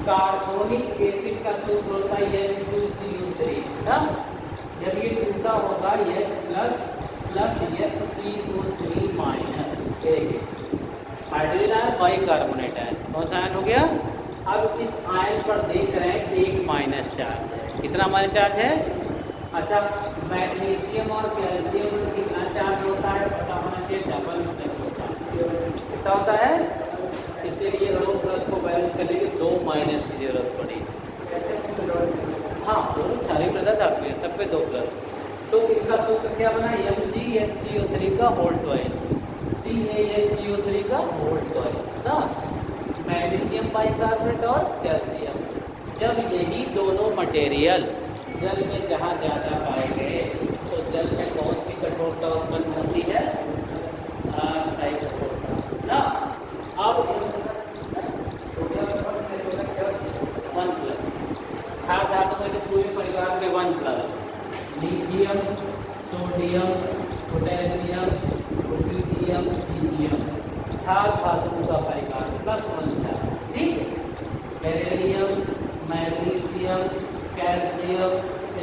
कार्बोनिक एसिड का सूत्र होता है H2CO3 ना, जब ये टूटा होगा H plus HCO3 minus, hydrogen ion bicarbonate ion, कौन सा आयन हो गया? अब इस आयन पर देख रहे हैं एक माइनस चार्ज है। कितना माइनस चार्ज है? अच्छा, मैग्नीशियम और कैल्शियम में कितना चार्ज होता है पता होना चाहिए, डबल प्लस होता है। कितना होता है? इसीलिए 2 प्लस को बैलेंस करने के 2 माइनस की जरूरत पड़ी। हाँ, दोनों सारे प्रदार्थ आपके सब पे 2 प्लस। तो इनका सूत्र क्या बना? MgHCO3 का होल ट्वाइस, CaHCO3 का होल ट्वाइस ना, मैग्नीशियम बाइकार्बोनेट और कैल्शियम। जब यही दोनों मटेरियल जल में जहाँ ज़्यादा पाए गए तो जल में कौन सी कठोरता उत्पन्न होती है? अस्थायी कठोरता ना। अब 1 प्लस, क्षार धातु में तो पूरे परिवार में 1 plus, lithium, sodium, potassium, potassium, cesium, क्षार धातुओं का परिवार +1 चार्ज, ठीक। Beryllium, magnesium, calcium,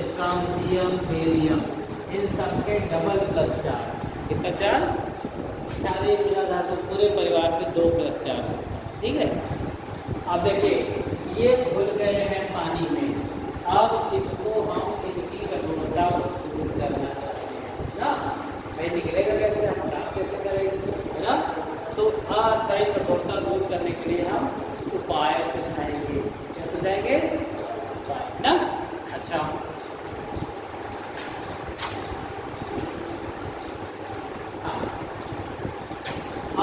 strontium, barium, इन सब के डबल प्लस चार्ज। कितना चार्ज? सारे धातु पूरे परिवार में 2 प्लस चार्ज होता है, ठीक है। अब देखिए ये घुल गए हैं पानी में, अब इनको हम इनकी कठोरता दूर करना चाहते हैं ना। भाई निकलेगा कैसे, हम साफ कैसे करेंगे, है ना। तो अस्थायी कठोरता दूर करने के लिए हम उपाय सुझाएंगे। क्या सुझाएंगे? उपाय ना। अच्छा,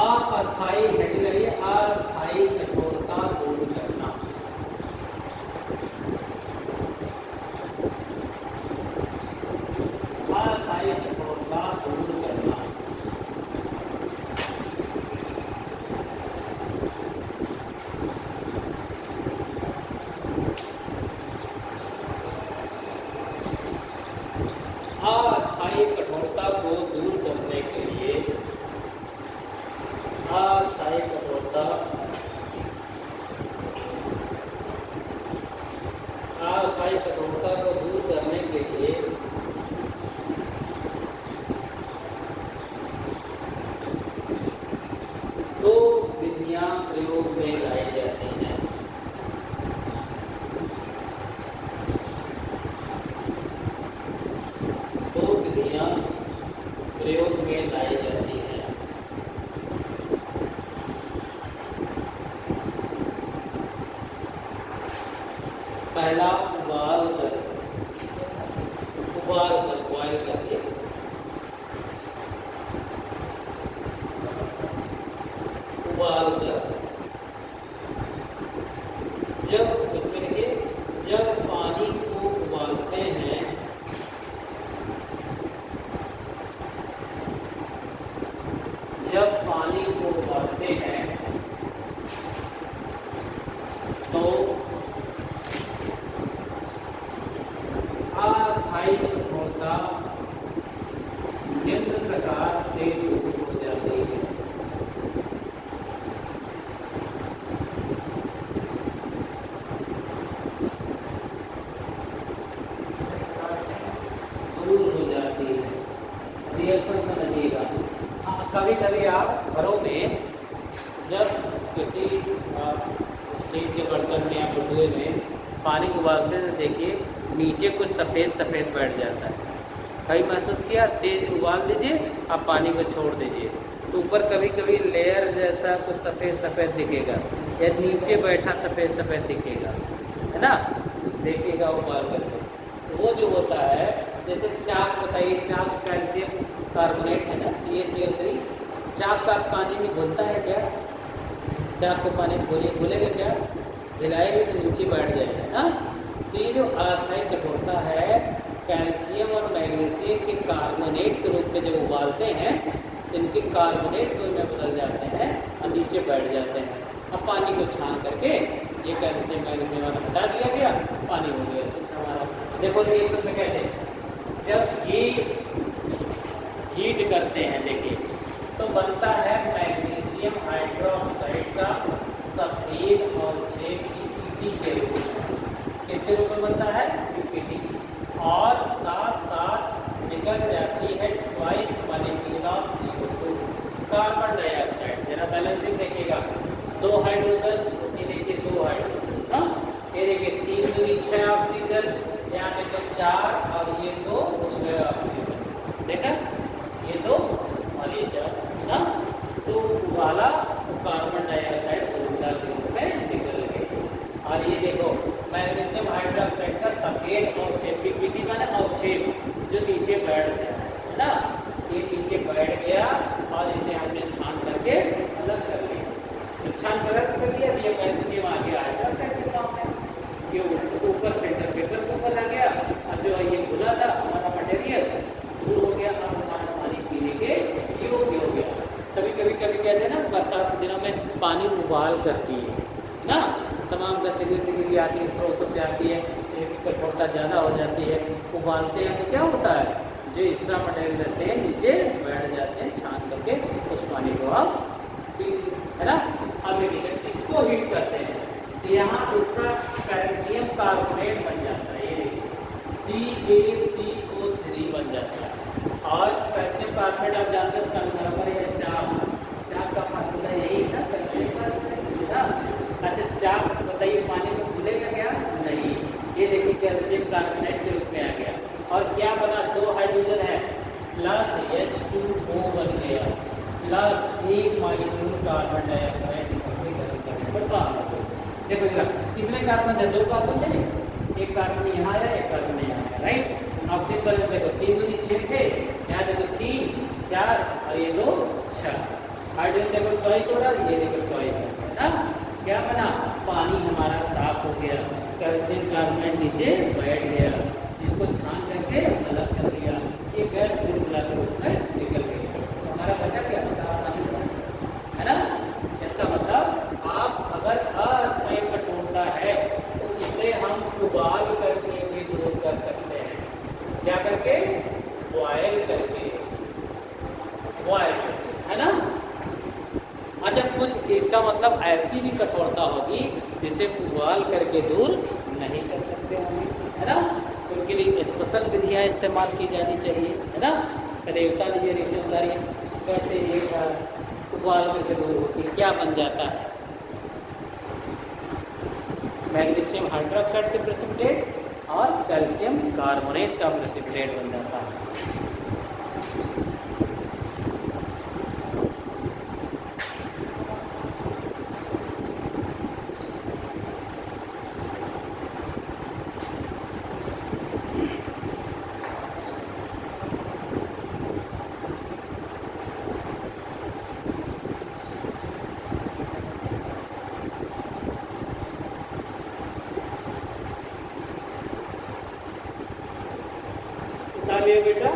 अस्थायी हेडिंग है, अस्थायी कठोरता दूर करना। अस्थायी कठोरता दूर करना। अस्थायी कठोरता को दूर करने के लिए अस्थायी कठोरता को दूर करने के लिए दो विधियां प्रयोग में लाई जाती हैं। दो विधियां प्रयोग में लाई जाती हैं। अस्थायी कठोरता निम्न प्रकार से दूर हो जाती है। दूर हो जाती है। रिएक्शन समझिएगा। हाँ, कभी कभी आप घरों में जब किसी स्टील के बर्तन में या बटुए में पानी उबालते हैं तो देखिए नीचे कुछ सफ़ेद सफ़ेद बैठ जाता है। कभी महसूस किया? तेज उबाल दीजिए, आप पानी को छोड़ दीजिए तो ऊपर कभी कभी लेयर जैसा कुछ सफ़ेद सफ़ेद दिखेगा या नीचे बैठा सफ़ेद सफ़ेद दिखेगा, है ना? देखिएगा उबाल करके। तो वो जो होता है, जैसे चाक बताइए, चाक कैल्शियम कार्बोनेट है ना, CaCO3। चाक का पानी में घुलता है क्या? चाक को पानी में घुलेगा क्या? हिलाएंगे तो नीचे बैठ जाएगा ना। तो ये जो अस्थायी कठोरता है, कैल्शियम और मैग्नीशियम के कार्बोनेट के रूप में जब उबालते हैं तो इनके कार्बोनेट में बदल जाते हैं और नीचे बैठ जाते हैं। अब पानी को छान करके ये कैल्शियम मैग्नीशियम वाला हटा दिया गया, पानी हो गया शुद्ध हमारा। देखो रिएक्शन में कैसे, जब ये हीट करते हैं देखिए तो बनता है मैग्नीशियम हाइड्रोक्साइड का सफ़ेद अवक्षेप PPT के रूप में। किसके रूप में बनता है? PPT। और साथ साथ निकल जाती है twice molecule of CO2 carbon dioxide. जरा बैलेंसिंग देखिएगा, 2 हाइड्रोजन, ये देखिए 2 हाइड्रोजन, हाँ ये देखिए 3 दूनी 6 ऑक्सीजन, यहाँ पे तो 4 और ये 2 6 ऑक्सीजन, देखा ये 2 और ये 4 ना। तो वाला कार्बन डाइऑक्साइड ऊर्जा के रूप में निकल गई। और ये देखो मैग्नीशियम हाइड्रोक्साइड का सफ़ेद अवक्षेप, PPT माने अवक्षेप जो नीचे बैठ जाए, है ना। ये नीचे बैठ गया और इसे हमने छान करके अलग कर लिया। तो छान कर अलग कर लिया, ये मैग्नीशियम आगे हाइड्रोक्साइड के काम में, ये ऊपर फिल्टर पेपर के ऊपर आ गया और जो ये घुला था हमारा मटेरियल दूर हो गया और हमारा पानी पीने के योग्य हो गया। कभी कहते हैं ना, बरसात के दिनों में पानी उबाल करती है ना, तमाम गंदगी भी आती है, स्रोतों से आती है, कठोरता ज़्यादा हो जाती है, उबालते हैं तो क्या होता है, जो एक्स्ट्रा मटेरियल रहते हैं नीचे बैठ जाते हैं, छान करके उस पानी को आप पी, है ना। अब इसको हीट करते हैं तो यहाँ उसका कैल्शियम कार्बोनेट बन जाता है, ये CaCO3 बन जाता है। और कैल्शियम कार्बोनेट आप जानते हैं संगमरमर या चाक का फार्मूला यही है ना, कैल्शियम कार्बोनेट ना। अच्छा चाक बताइए पानी में घुलेगा क्या? नहीं। ये देखिए कैल्शियम कार्बोनेट के रूप में आ गया और क्या बना, 2 हाइड्रोजन है प्लस H2O बन गया प्लस 1 मॉलिक्यूल कार्बन डाइऑक्साइड गर्म करने पर काम हो। देखो जरा कितने कार्बन है, 2 कार्बन है, एक कार्बन यहाँ आया, एक कार्बन यहाँ आया, राइट। ऑक्सीजन पर देखो 3 दूनी 6 थे, यहाँ देखो 3 4 और ये 2 6। हाइड्रोजन देखो ट्वाइस हो रहा है, ये देखो ट्वाइस है ना। क्या बना, पानी हमारा साफ हो गया, कैल्शियम कार्बोनेट नीचे बैठ गया, इसको छान करके अलग कर दिया, ये गैस बुलबुला के रूप में निकल गई, तो हमारा बचा क्या, साफ पानी, है ना। इसका मतलब आप अगर अस्थायी कठोरता है तो इसे हम उबाल करके भी दूर कर सकते हैं। क्या करके? बॉयल करके, बॉयल, है ना। अच्छा कुछ इसका मतलब ऐसी भी कठोरता होगी जिसे उबाल करके दूर नहीं कर सकते हम, है ना। उनके लिए स्पेशल विधियाँ इस्तेमाल की जानी चाहिए, है ना। पहले बता लीजिए रिएक्शन बताइए कैसे ये उबाल करके दूर होती है, क्या बन जाता है। मैग्नीशियम हाइड्रोक्साइड के प्रेसिपिटेट और कैल्शियम कार्बोनेट का प्रेसिपिटेट बन जाता है। बेटा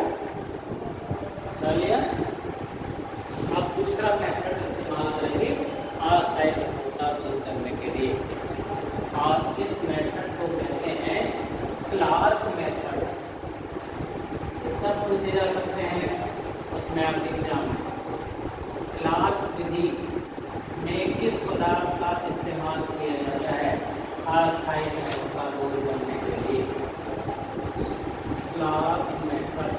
डालिया। अब दूसरा मेथड इस्तेमाल करेंगे अस्थायी कठोरता दूर करने के लिए और इस मेथड को कहते हैं क्लार्क मेथड। Class method.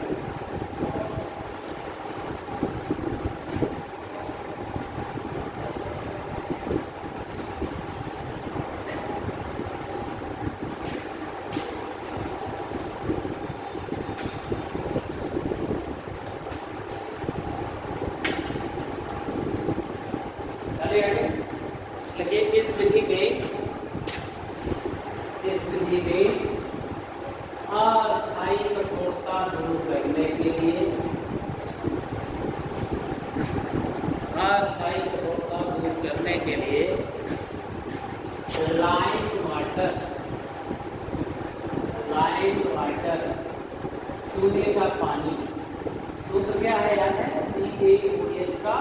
देखिए इस विधि में अस्थायी कठोरता दूर करने के लिए लाइम वाटर चूने का पानी, सूत्र क्या है याद है, CaOH का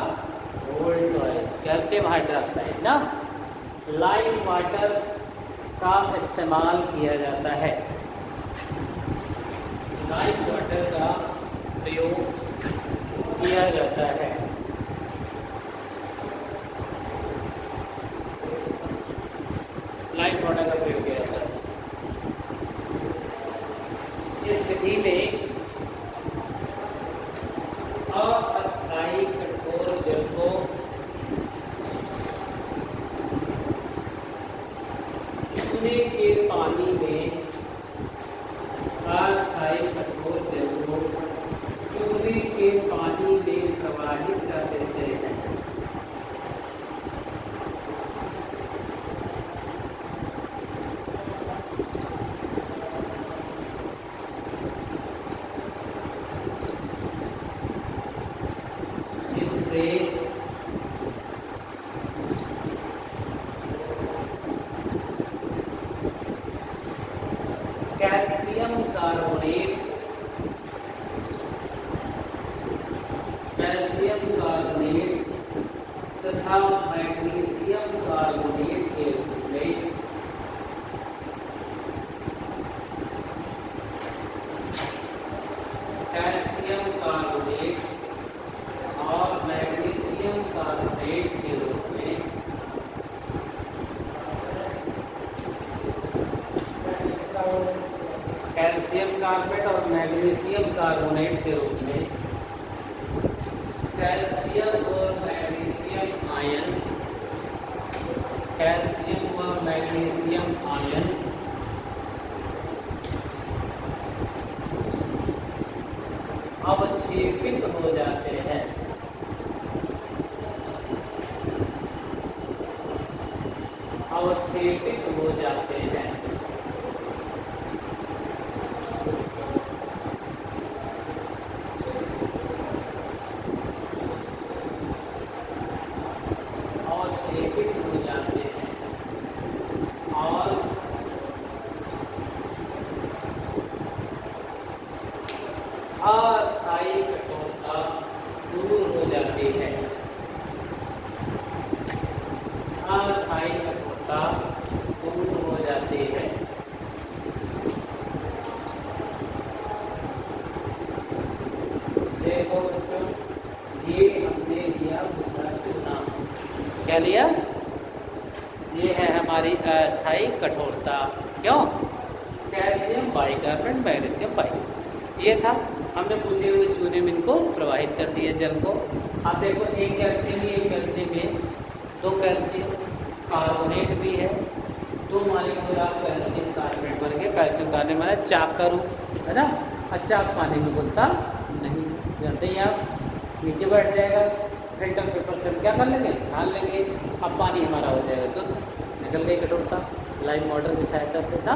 होल्ड ऑयल, कैल्शियम हाइड्रोक्साइड ना, लाइम वाटर का इस्तेमाल किया जाता है। लाइम वाटर का प्रयोग किया जाता है। लाइम वाटर का प्रयोग किया जाता है। इस विधि में अस्थायी कठोर जल को चूने के पानी में अस्थायी कठोर जल को चूने के पानी में प्रवाहित कर देते हैं। कैल्शियम कार्बोनेट तथा मैग्नीशियम कार्बोनेट के रूप में कैल्शियम कार्बोनेट और मैग्नीशियम कार्बोनेट के रूप में कैल्शियम कार्बोनेट और मैग्नीशियम कार्बोनेट के रूप में कैल्शियम और मैग्नीशियम आयन अवक्षेपित हो जाते हैं। अवक्षेपित हो जाते हैं। अस्थायी कठोरता दूर हो जाती है। अस्थायी कठोरता दूर हो जाती है। देखो बच्चों, ये हमने लिया चूना। क्या लिया? ये है हमारी अस्थायी कठोरता। क्यों? कैल्शियम बाइकार्बोनेट, मैग्नीशियम बाइकार्बोनेट, ये था। हमने पूछे हुए चूने में इनको प्रवाहित कर दिया जल को। आप देखो, एक कैल्शियम में 2 कैल्शियम कार्बोनेट भी है, 2 मॉलिक्यूल ऑफ कैल्शियम कार्बोनेट बन गया। कैल्शियम कार्बोनेट माना चाक का रूप, है ना। अच्छा, पानी में घुलता नहीं, जानते ही आप, नीचे बैठ जाएगा। फिल्टर पेपर से क्या कर लेंगे, छान लेंगे। अब पानी हमारा हो जाएगा शुद्ध, निकल गई कठोरता लाइम वाटर की सहायता से ना।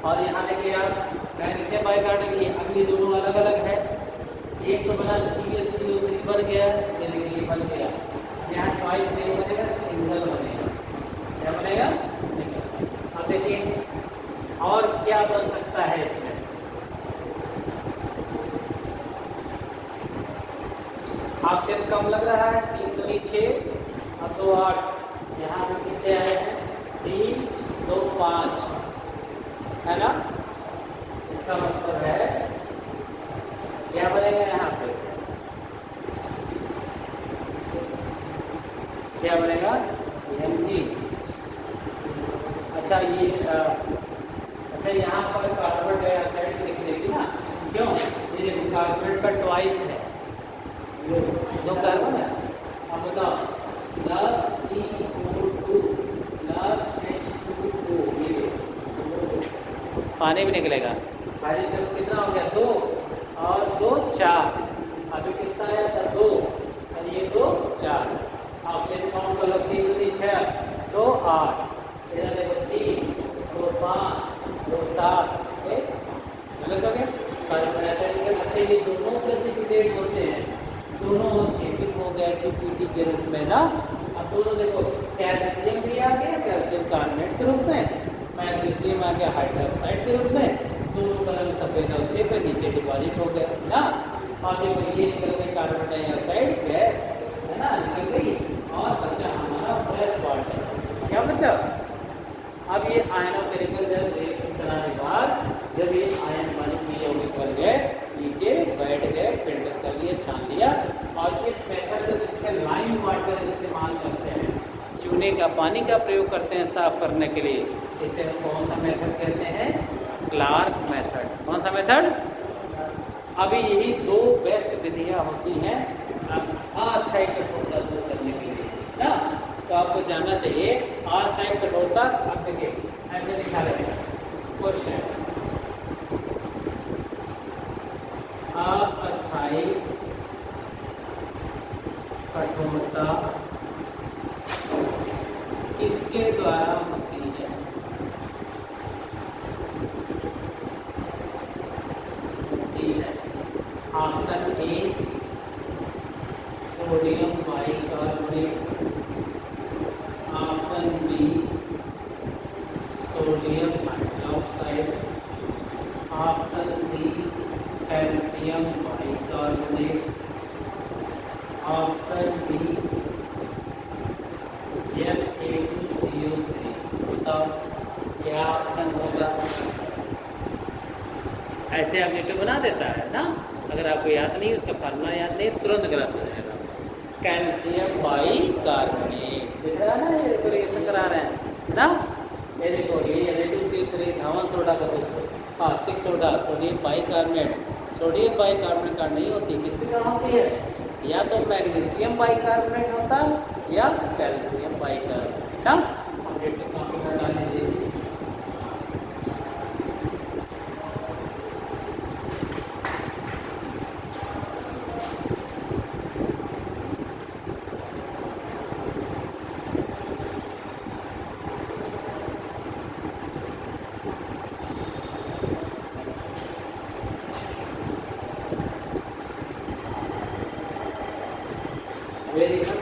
और यहाँ देखिए आप, मैग्नीशियम बाइकार्बोनेट, ये अब ये दोनों अलग अलग है। एक तो बना CaCO3 बन गया, ये देखिए ये बन गया। यहाँ ट्वाइस नहीं बनेगा, सिंगल बनेगा। क्या बनेगा? सिंगल। अब देखिए और क्या बन सकता है इसमें। ऑप्शन कम लग रहा है, 3 दूनी 6 और 2 8। यहाँ पे कितने आए हैं? 3 2 5, है ना। इसका मतलब है क्या बनेगा यहाँ पे, क्या बनेगा? Mg। अच्छा, ये अच्छा यहाँ पर कार्बन डाइऑक्साइड लिख देगी ना, क्यों? क्यों? ये देखो कार्बोनेट का ट्वाइस है, दो कार्बन है। अब बताओ CO2 प्लस H2O, ये देखो पानी भी निकलेगा। हाइड्रोजन कितना हो गया? 2 और 2 4। अभी कितना आया था? 2 और ये 2 4। ऑप्शन काउंट कर लो, 3 2 6 2 8, इधर देखो 3 2 5 2 7 1। समझ गए? कार्बन डाइऑक्साइड अच्छे ये दोनों प्रेसिपिटेट होते हैं, दोनों क्षेपित हो गए पीपीटी के रूप में ना। अब दोनों देखो कैल्शियम भी आ गया, कैल्शियम कार्बोनेट के रूप में, मैग्नीशियम आ गया हाइड्रोक्साइड के रूप में, दोनों का रंग सफेद और से पे नीचे डिपॉजिट हो गया ना। और देखो ये निकल गई कार्बन डाइऑक्साइड गैस, है ना, निकल गई और बचा हमारा फ्रेश वाटर। क्या बचा? अब ये आयनोकेमिकल रिएक्शन कराने के बाद जब ये आयन पानी की यौगिक बन गए, नीचे बैठ गए, फिल्टर कर लिए, छान लिया। और इस मेथड से लाइम वाटर इस्तेमाल करते हैं, चूने का पानी का प्रयोग करते हैं साफ करने के लिए। इसे कौन सा मेथड कहते हैं? Clark method. कौन सा मेथड? अभी यही 2 बेस्ट विधियां होती हैं अस्थायी कठोरता दूर करने के लिए ना। तो आपको जानना चाहिए अस्थायी कठोरता। अब देखिए ऐसे लिखा रहेगा क्वेश्चन, अस्थायी कठोरता किसके द्वारा होती है? Option A sodium bicarbonate, option B sodium hydroxide, option C calcium bicarbonate, option D Na2CO3। बताओ क्या ऑप्शन होगा? ऐसे आप नीचे बना देता है ना, अगर आपको याद नहीं, उसका फार्मूला याद नहीं, तुरंत गलत हो जाएगा। कैल्शियम बाइकार्बोनेट दिख रहा है ना, ये रिएक्शन करा रहे हैं ना। ये देखो ये Na2CO3 धावन सोडा का caustic soda, sodium bicarbonate, sodium bicarbonate का नहीं होती, किसके कारण होती है? या तो मैग्नीशियम बाइकार्बोनेट होता या कैल्शियम बाइकार्बोनेट ना।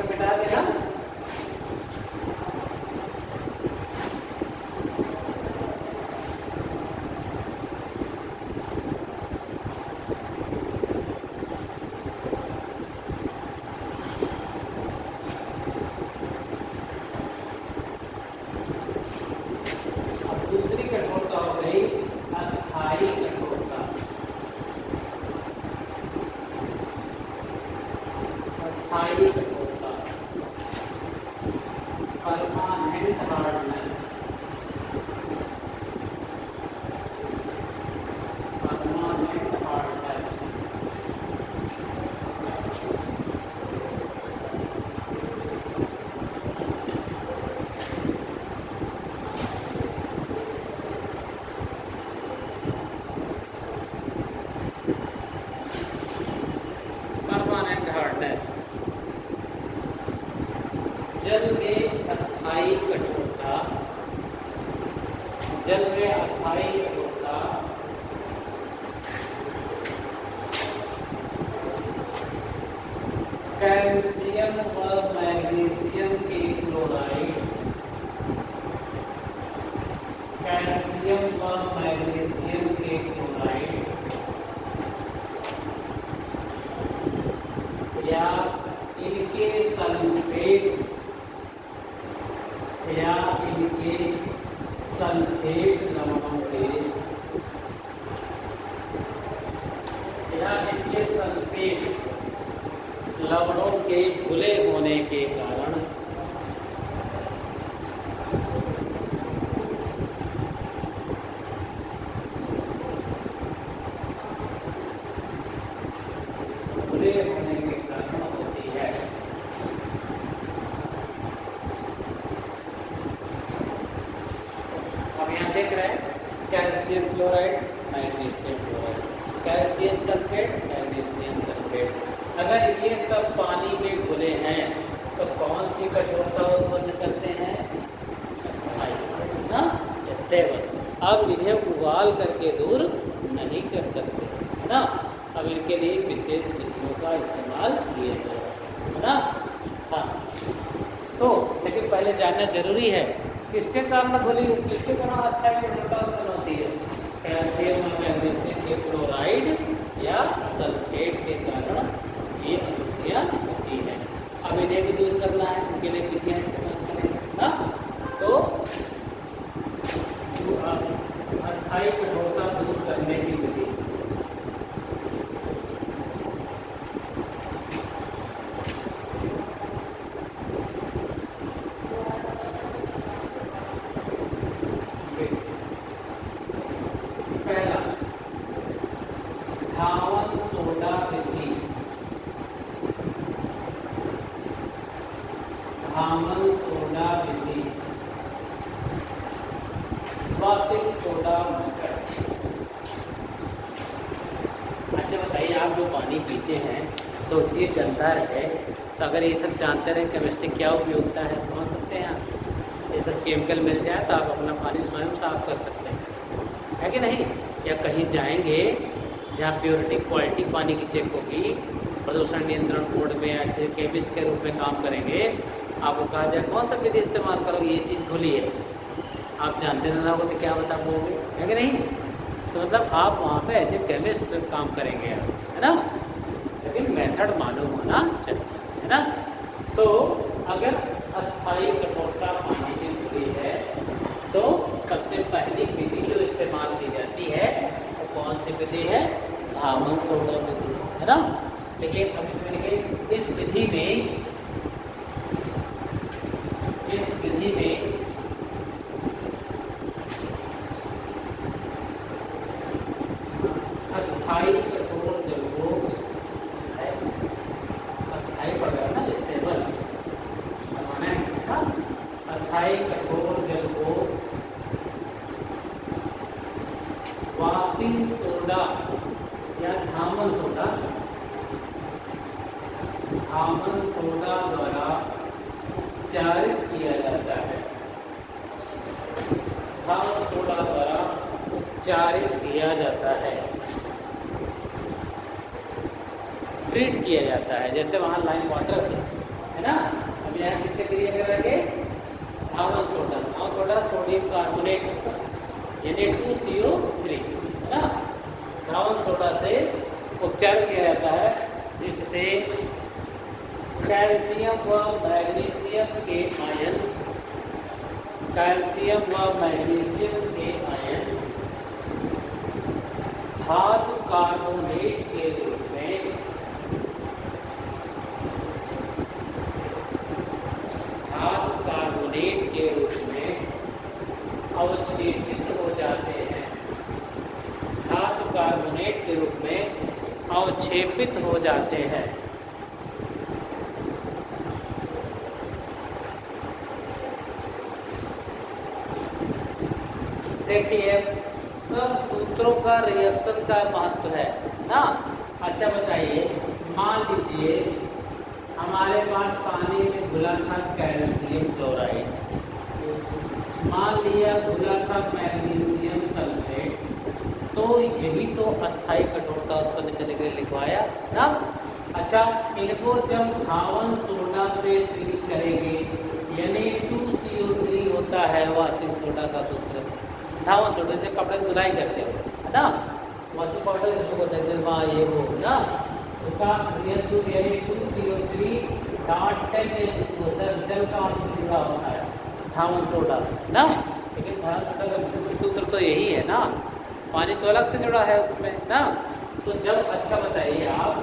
मिटा देना। दूसरी कठोरता हो गई अस्थायी कठोरता। अस्थायी कठोरता permanent hardness, permanent hardness. Permanent hardness, जल में अस्थायी कठोरता, जल में अस्थायी कठोरता कैल्शियम व मैग्नीशियम के क्लोराइड, कैल्शियम व मैग्नीशियम के क्लोराइड या इनके सल्फेट, या इनके सल्फेट लवणों के, या इनके सल्फेट लवणों के घुले होने के कारण सल्फेट, मैग्नीशियम सल्फेट। अगर ये सब पानी में घुले हैं तो कौन सी कठोरता उत्पन्न करते हैं? अस्थायी ना, स्टेबल। अब इन्हें उबाल करके दूर नहीं कर सकते, है ना। अब इनके लिए विशेष विधियों का इस्तेमाल किया जाएगा, है ना। हाँ, तो लेकिन पहले जानना जरूरी है किसके कारण किसके कारण अस्थायी कठोरता उत्पन्न होती है? कैल्शियम और मैग्नीशियम के क्लोराइड या सल्फेट के कारण ये अशुद्धियाँ होती हैं। अब इन्हें भी दूर करना है, उनके लिए विधियाँ इस्तेमाल करेंगे ना। तो अस्थायी कठोरता दूर करने की विधि, पहला धावन सोडा विधि। धावन सोडा विधि, वाशिंग सोडा मेथड। अच्छा बताइए, आप जो पानी पीते हैं सोचिए गंदा है, तो अगर ये सब जानते रहे केमिस्ट्री क्या उपयोगिता है, समझ सकते हैं आप। ये सब केमिकल मिल जाए तो आप अपना पानी स्वयं साफ कर सकते हैं, है कि नहीं। या कहीं जाएंगे जहाँ प्योरिटी क्वालिटी पानी की चेक होगी, प्रदूषण नियंत्रण बोर्ड में अच्छे केमिस्ट के रूप में काम करेंगे, आपको कहा जाए कौन सा विधि इस्तेमाल करोगे, ये चीज़ भूली है, आप जानते ना हो तो क्या बता पाओगे, है कि नहीं। तो मतलब आप वहाँ पे ऐसे केमिस्ट काम करेंगे, है ना। लेकिन मेथड मालूम होना चाहिए, है ना। तो अगर अस्थायी कठोरता पानी की विधि है तो सबसे पहली विधि जो इस्तेमाल की जाती है वो कौन सी विधि है? धावन सोडा विधि, है ना। लेकिन अभी इस विधि में अस्थायी कठोर जल को अस्थायी पड़ गया ना, स्टेबल बनाना है। अस्थायी कठोर जल को वाशिंग सोडा या धावन सोडा द्वारा उपचारित किया जाता है। धावन सोडा द्वारा उपचारित किया जाता है, ट्रीट किया जाता है। जैसे वहाँ लाइम वाटर से, है ना। अब यहाँ किससे क्रिया करेंगे? धावन सोडा सोडियम कार्बोनेट Na2CO3, है ना। धावन सोडा से उपचार किया जाता है जिससे कैल्शियम व मैग्नीशियम के आयन धातु कार्बोनेट के रूप में अवक्षेपित हो जाते हैं। धातु कार्बोनेट के रूप में अवक्षेपित हो जाते हैं। देखिए सब सूत्रों का रिएक्शन का महत्व है ना। अच्छा बताइए, मान लीजिए हमारे पास पानी में घुला था कैल्शियम क्लोराइड, मान लिया घुला था मैग्नीशियम सल्फेट, तो यही तो अस्थायी कठोरता उत्पन्न करने के लिए लिखवाया ना। अच्छा, इनको जब धावन सोडा से ट्रीट करेंगे Na2CO3 होता है वाशिंग सोडा का सूत्र। धावन सोडा से कपड़े की धुलाई करते हो, है ना। वाशिंग पाउडर इसको होता है निर्मा ये वो ना, उसका रियल सूत्र Na2CO3 होता है, जल का जुड़ा होता है धावन सोडा ना। लेकिन धावन सोडा का सूत्र तो यही है ना, पानी तो अलग से जुड़ा है उसमें ना। तो जब अच्छा बताइए आप,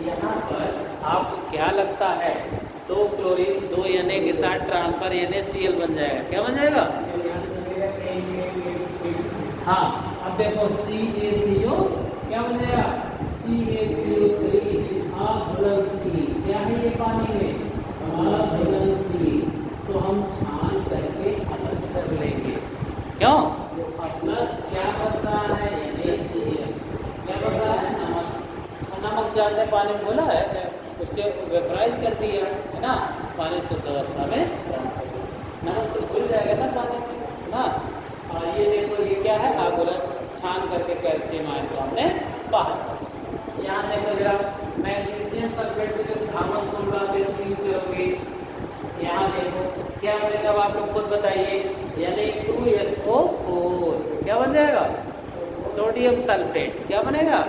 यहाँ पर आपको क्या लगता है, 2 क्लोरीन 2 Na के साथ ट्रांसफर NaCl बन जाएगा, क्या बन जाएगा? हाँ, अब देखो CaCO क्या बन जाएगा? CaCO3 घुलनशील, क्या है ये पानी में? हमारा घुलनशील, तो हम छान करके अलग कर लेंगे। क्यों? प्लस क्या बन रहा है? NaCl क्या बन रहा है? नमस्कार। जानते हैं पानी में बोला है उसके वेपराइज कर दिया है ना, पानी शुद्ध अवस्था में नमक तो घुल जाएगा ना पानी में ना। और ये देखो ये क्या है, आप बोला छान करके कैल्शियम आयन को हमने बाहर। यहाँ देखो जरा मैग्नीशियम सल्फेट को जब धामन सोडा से ट्रीट करोगे, यहाँ देखो क्या बनेगा आप लोग खुद बताइए, यानी 2SO4 क्या बन जाएगा, सोडियम सल्फेट क्या बनेगा,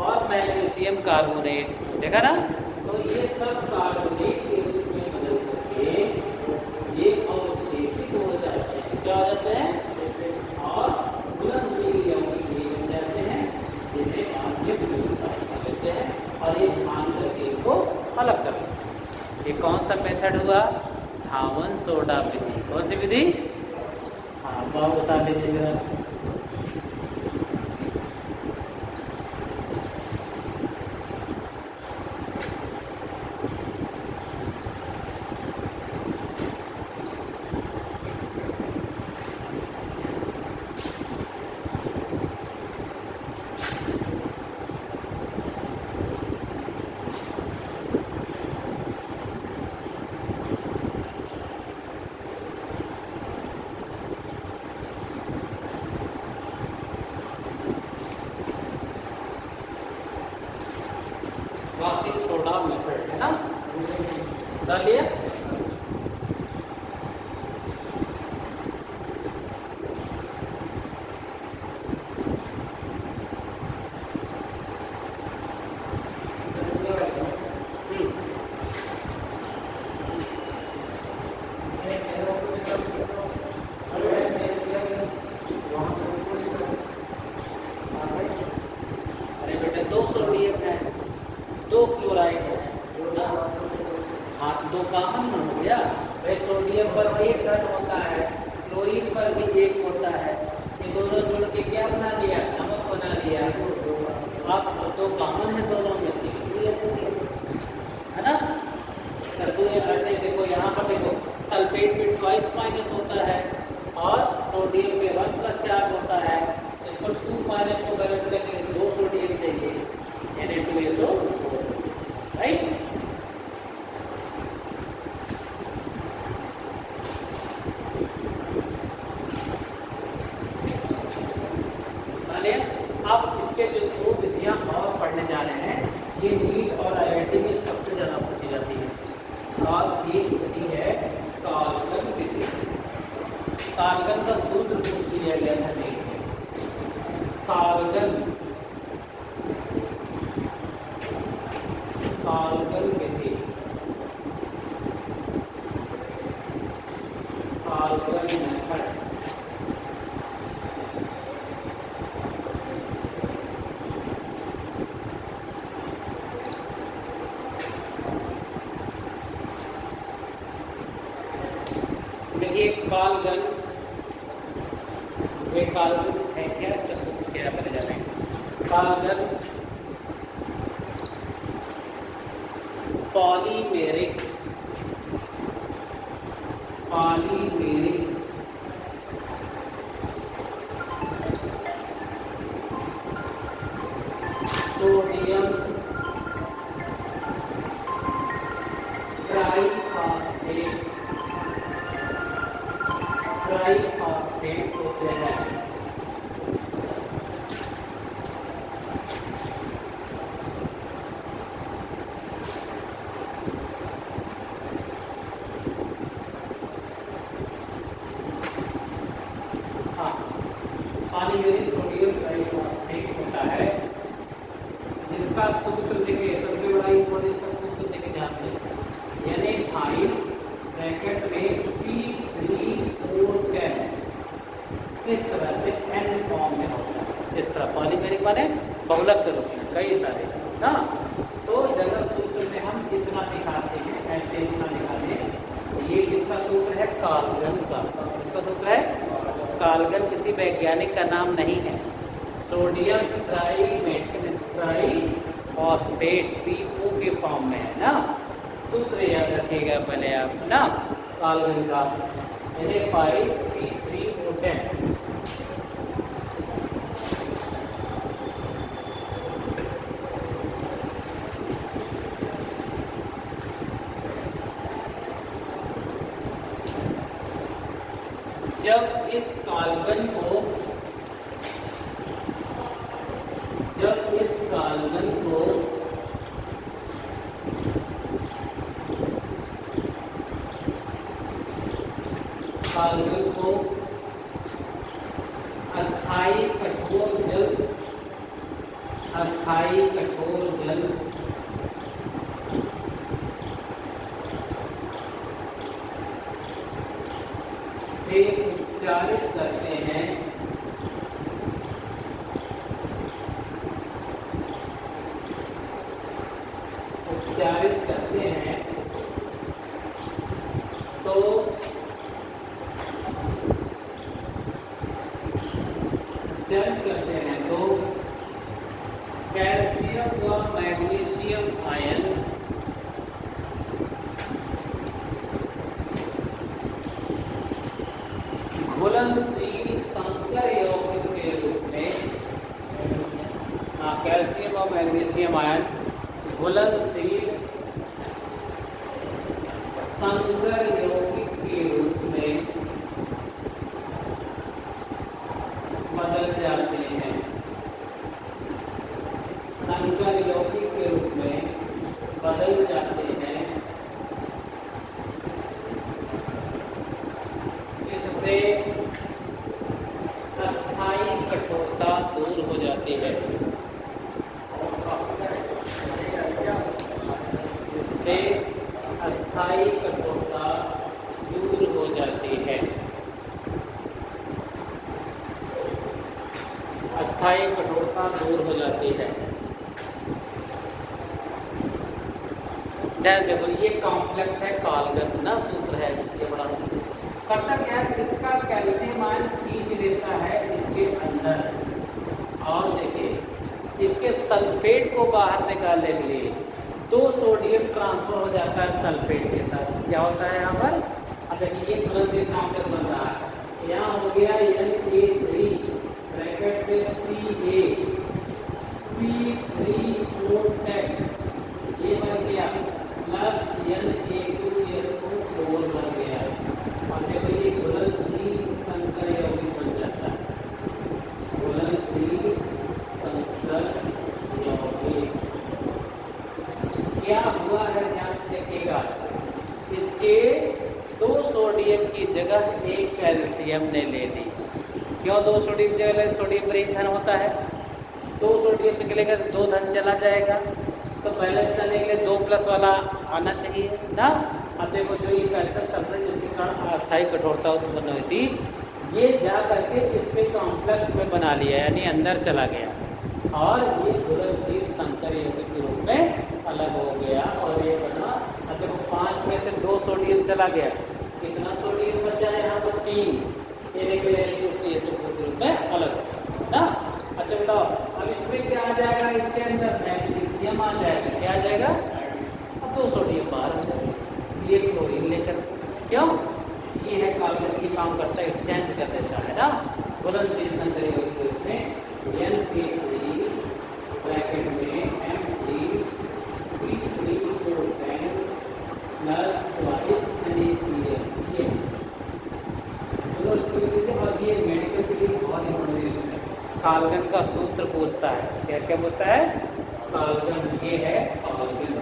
और मैग्नीशियम कार्बोनेट, देखा ना। तो ये सब कार्बोनेट के रूप में बदल करके ये अवक्षेपित हो जाते हैं, क्या हो जाते हैं, और घुलनशील यौगिक बन जाते हैं, जिन्हें आप ये प्यूरिफाई कर लेते हैं और ये छान करके इनको अलग कर लेते हैं। ये कौन सा मेथड हुआ, धावन सोडा विधि। कौन सी विधि, हाँ बहुत बता दीजिए जरा। वाशिंग सोडा मेथड है ना, डालिए। अरे बेटा 2 सोडियम है, 2 क्लोराइड है, हाँ 2 कॉमन हो गया। भाई सोडियम पर 1 घन होता है, क्लोरीन पर भी 1 होता है, ये दोनों जुड़ के क्या बना लिया, नमक बना लिया। आप 2 कॉमन है दोनों में, है ना सर। तो ऐसे देखो यहाँ पर देखो सल्फेट पे 2 होता है और सोडियम पे 1+ चार्ज होता है, इसको 2 को बैलेंस करके 2 सोडियम चाहिए, यानी 2SO4, राइट। अब इसके जो 2 विधियाँ और पढ़ने जा रहे हैं, ये नीट और IIT में सबसे ज़्यादा पूछी जाती है। और एक विधि है काल्गन विधि। काल्गन का सूत्र पूछ लिया गया था नीट में, काल्गन विधि, काल्गन मेथड। देखिए काल्गन, वे काल्गन है क्या, इसका सूत्र क्या पहले जानेंगे। काल्गन पॉलीमेरिक सोडियम ट्राईफॉस्फेट होते हैं। हाँ, पॉलीमेरिक सोडियम ट्राईफॉस्फेट होता है, जिसका सूत्र देखिए, सबसे बड़ा इंपॉर्टेंट का सूत्र देखिए ध्यान से, यानी फाइल ब्रैकेट में P3O10 इस तरह से N फॉर्म में होता है। इस तरह पॉलीमेरिक माने बहुलक के रूप में कई सारे ना। तो जनरल सूत्र में हम इतना दिखाते हैं, ऐसे इतना दिखाते हैं। ये किसका सूत्र है, काल्गन का। इसका सूत्र है काल्गन, किसी वैज्ञानिक का नाम नहीं है। सोडियम ट्राईफॉस्फेट PO के फॉर्म में है ना। सूत्र याद रखिएगा पहले आप ना, काल्गन का Na5P3O10। जब इस काल्गन को अस्थाई कठोर जल से उपचारित करते हैं, तो कैल्शियम व मैग्नीशियम आयन घुलनशील संकर यौगिक के रूप में, कैल्शियम और मैग्नीशियम आयन घुलनशील संकर यौगिक के रूप में बदल जाते हैं, संकर यौगिक के रूप में बदल जाते हैं, इससे अस्थाई कठोरता दूर हो जाती है, इससे अस्थाई कठोरता दूर हो जाती है, अस्थाई कठोरता दूर हो जाती है। ध्यान देखो, ये कॉम्प्लेक्स है काल्गन ना, सूत्र है ये बड़ा। करता क्या है, इसका कैल्शियम आयन खींच लेता है इसके अंदर, और देखिए इसके सल्फेट को बाहर निकालने के लिए तो सोडियम ट्रांसफर हो जाता है सल्फेट के साथ। क्या होता है यहाँ पर, अब देखिए ये घुलनशील कॉम्प्लेक्स बन रहा है, यहाँ हो गया Na3 ब्रैकेट में Ca P3O10, ये बन गया प्लस Na2S4 बन गया, और देखो ये घुलनशील संकर यौगिक बन जाता है, घुलनशील संकर यौगिक। क्या हुआ है ध्यान से देखिएगा, इसके 2 सोडियम की जगह 1 कैल्शियम ने ले ली। क्यों 2 सोडियम की जगह सोडियम पर 1 धन होता है, 2 सोडियम निकलेगा तो 2 धन चला जाएगा, तो बैलेंस करने के लिए 2 प्लस वाला आना चाहिए ना। अब देखो जो ये कैल्शियम सल्फेट जिसके कारण अस्थायी कठोरता उत्पन्न हुई थी, ये जा करके इसमें कॉम्प्लेक्स में बना लिया, यानी अंदर चला गया, और ये घुलनशील संकर यौगिक के रूप में अलग हो गया, और ये बना। अब देखो 5 में से 2 सोडियम चला गया, कितना सोडियम बचा है यहाँ पर 3, ये देखो के रूप में अलग ना। अच्छा बताओ, अब इसमें क्या आ जाएगा, इसके अंदर मैग्नीशियम आ जाएगा, क्या आ जाएगा, अब 2 सोडियम बाहर आ जाएगा, ये क्लोरीन लेकर, क्यों, ये है काल्गन, ये काम करता है, एक्सचेंज कर देता है ना, घुलनशील संकर यौगिक के रूप में Na3 ब्रैकेट में Mg3P3O10 प्लस ट्वाइस NaCl, और ये मेडिकल के लिए बहुत इंपॉर्टेंट है। काल्गन का सूत्र पूछता है, क्या क्या पूछता है, काल्गन, ये है काल्गन।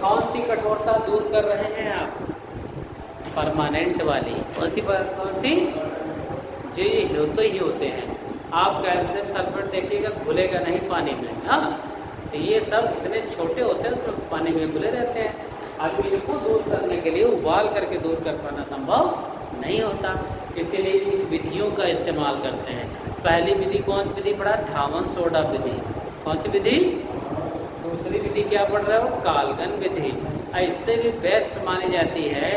कौन सी कठोरता दूर कर रहे हैं आप, परमानेंट वाली, कौन सी जो ये होते ही होते हैं। आप कैल्शियम सल्फेट देखिएगा घुलेगा नहीं पानी में, हाँ, तो ये सब इतने छोटे होते हैं तो पानी में घुले रहते हैं। अब इनको दूर करने के लिए उबाल करके दूर कर पाना संभव नहीं होता, इसीलिए इन विधियों का इस्तेमाल करते हैं। पहली विधि कौन सी विधि पढ़ा, धावन सोडा विधि, कौन सी विधि? दूसरी विधि क्या पढ़ रहे हो? कालगन विधि। इससे भी बेस्ट मानी जाती है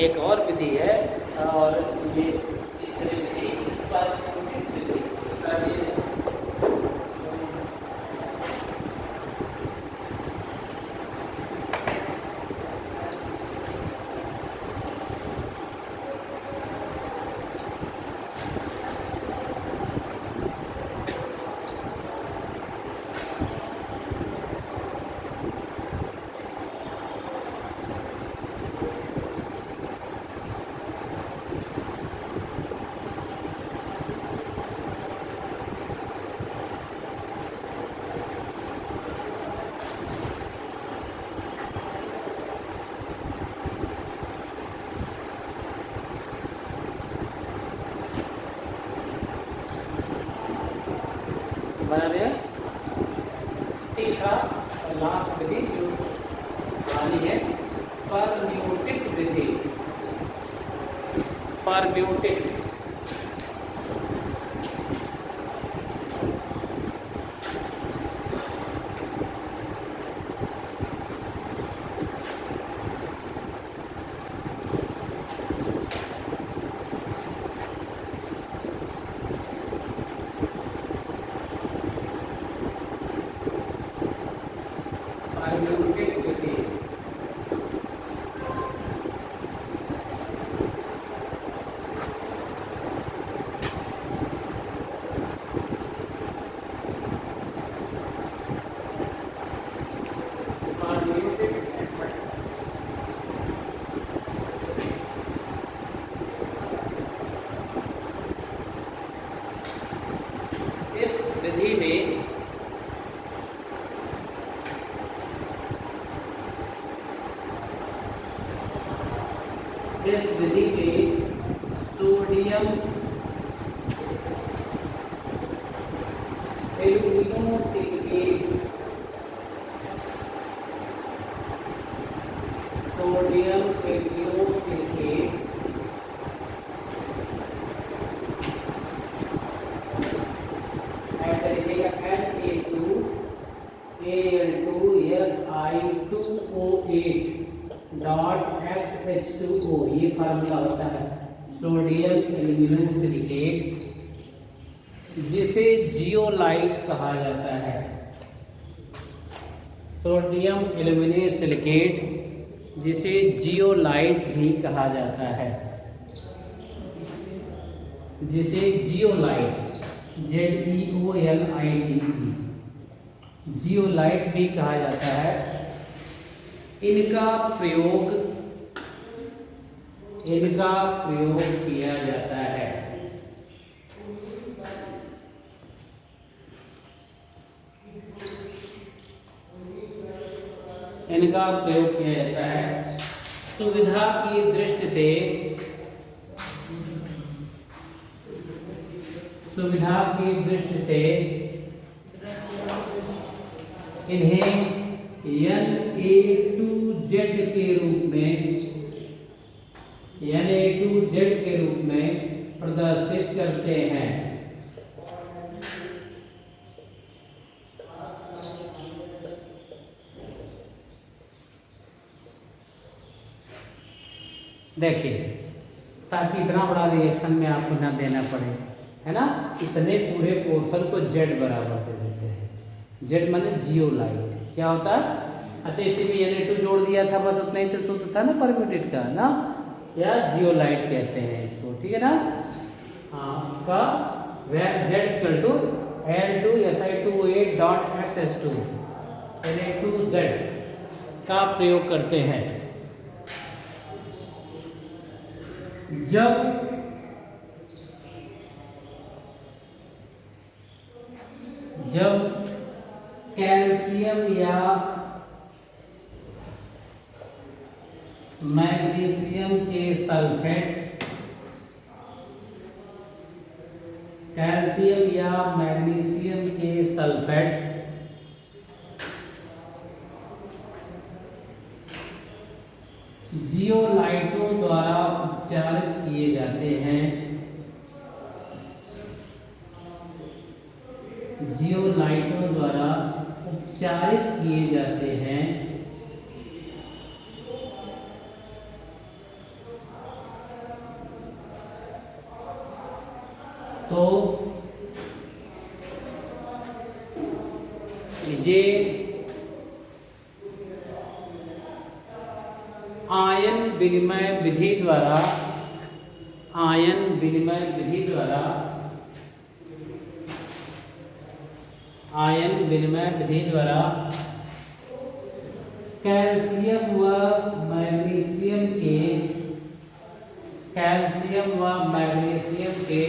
एक और विधि है, और ये तीसरी विधि परम्यूटेट विधि। बना लिया। तीसरा और लास्ट विधि जो आनी है परम्यूटेट विधि। परम्यूटेट इस विधि में सोडियम एल्यूमिनोसिलिकेट ऐसा लिखेगा Na2Al2SI2O8.XH2O। ये फार्मूला होता है सोडियम एल्यूमिनोसिलिकेट, जिसे जियोलाइट कहा जाता है। सोडियम एल्यूमिनोसिलिकेट जिसे जियोलाइट भी कहा जाता है, जिसे जियोलाइट ZEOLITE जियोलाइट भी कहा जाता है। इनका प्रयोग किया जाता है सुविधा की दृष्टि से इन्हें Na2Z के रूप में प्रदर्शित करते हैं। देखिए, ताकि इतना बड़ा रिएक्शन में आपको ना देना पड़े, है ना, इतने पूरे पोर्शन को Z बराबर दे देते हैं। Z माने जियोलाइट क्या होता है? अच्छा, इसी में Na2 जोड़ दिया था, बस उतना ही तो सूत्र था ना परम्यूटेट का ना, या जियोलाइट कहते हैं इसको, ठीक है ना। हाँ, का Z L2SI2O8.XH2 Na2Z का प्रयोग करते हैं। जब कैल्शियम या मैग्नीशियम के सल्फेट जियोलाइटों द्वारा उपचारित किए जाते हैं, जियोलाइटों द्वारा उपचारित किए जाते हैं तो ये आयन विनिमय विधि द्वारा कैल्शियम व मैग्नीशियम के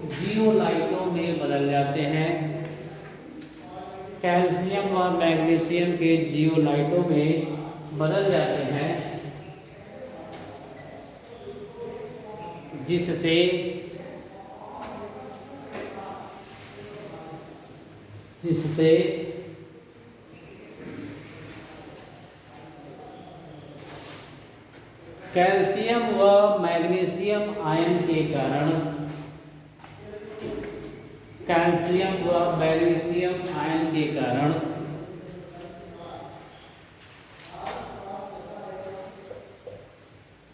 जियोलाइटों में बदल जाते हैं। कैल्शियम व मैग्नीशियम के जियोलाइटों में बदल जाते हैं, जिससे कैल्शियम व मैग्नीशियम आयन के कारण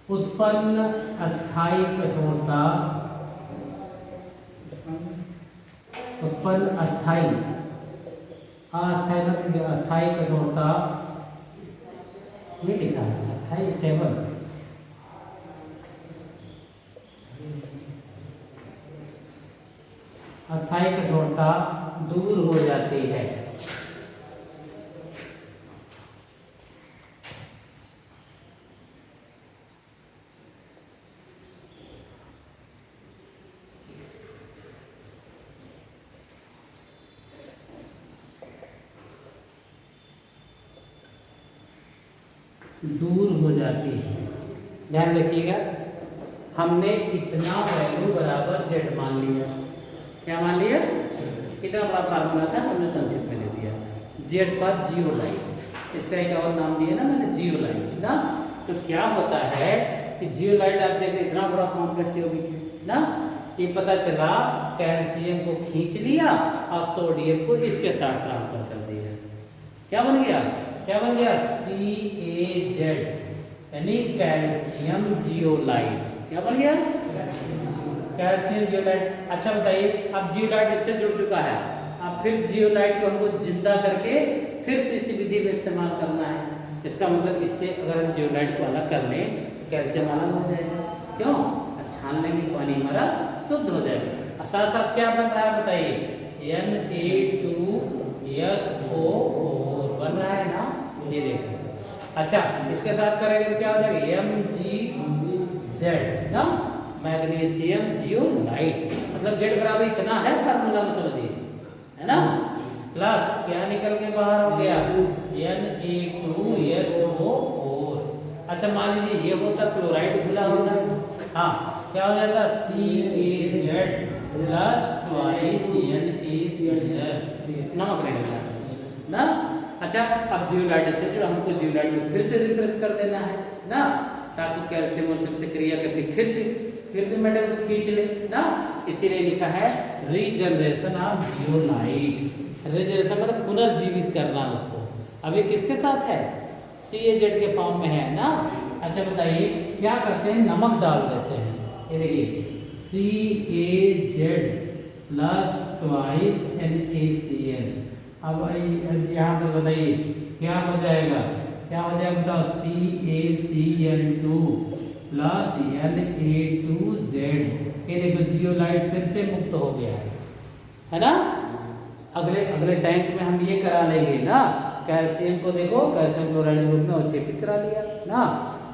उत्पन्न अस्थायी कठोरता अस्थायी कठोरता, ये लिखा है अस्थायी स्टेबल, अस्थायी कठोरता दूर हो जाती है। ध्यान रखिएगा, हमने इतना वैल्यू बराबर जेड मान लिया। क्या मान लिया? इतना बड़ा फार्मूला था, हमने संक्षिप्त में ले दिया। जेड पर जियोलाइट, इसका एक और नाम दिया ना मैंने, जियोलाइट ना। तो क्या होता है कि जियोलाइट आप देख रहे इतना बड़ा कॉम्प्लेक्स यौगिक है ना। ये पता चला कैल्शियम को खींच लिया और सोडियम को इसके साथ ट्रांसफर कर दिया। क्या बन गया? CaZ, यानी कैल्शियम जियोलाइट। क्या बन गया? Calcium zeolite. अच्छा बताइए, अब जियोलाइट इससे जुड़ चुका है, अब फिर जियोलाइट को हमको जिंदा करके फिर से इसी विधि में इस्तेमाल करना है। इसका मतलब इससे अगर हम जियोलाइट को अलग कर लें तो कैल्शियम अलग हो जाएगा। क्यों? छान लेंगे, पानी हमारा शुद्ध हो जाएगा। और साथ साथ क्या बन रहा है बताइए? Na2SO बन रहा है ना, ये देखो। अच्छा, इसके साथ करेंगे तो क्या हो जाएगा? MgZ ना, मैग्नीशियम जियोलाइट। मतलब जेड बराबर इतना है फार्मूला में, समझिए, है ना। प्लस क्या निकल के बाहर हो गया? Na2SO। अच्छा मान लीजिए ये होता क्लोराइड खुला होता, हाँ, क्या हो जाता? CaZ प्लस ट्वाइस NaCl, नमक निकलता है ना। अच्छा, अब जियोलाइट से जो हमको जियोलाइट को फिर से रिफ्रेश कर देना है ना, ताकि कैल्शियम और सबसे क्रिया करके फिर से मेटल को खींच ले ना। इसीलिए लिखा है रीजनरेशन ऑफ जियोलाइट। रीजनरेशन मतलब पुनर्जीवित करना उसको। अब ये किसके साथ है? CaZ के फॉर्म में है ना। अच्छा बताइए, क्या करते हैं? नमक डाल देते हैं। ये देखिए CaZ प्लस ट्वाइस NaCl। अब यहाँ पर बताइए क्या हो जाएगा? बताओ? CaCl2 plus Na2Z। ये देखो जियोलाइट फिर से मुक्त हो गया है ना। अगले टैंक में हम ये करा लेंगे ना, कैल्शियम को देखो, कैल्शियम क्लोराइड ग्रुप में अवक्षेपित करा लिया ना,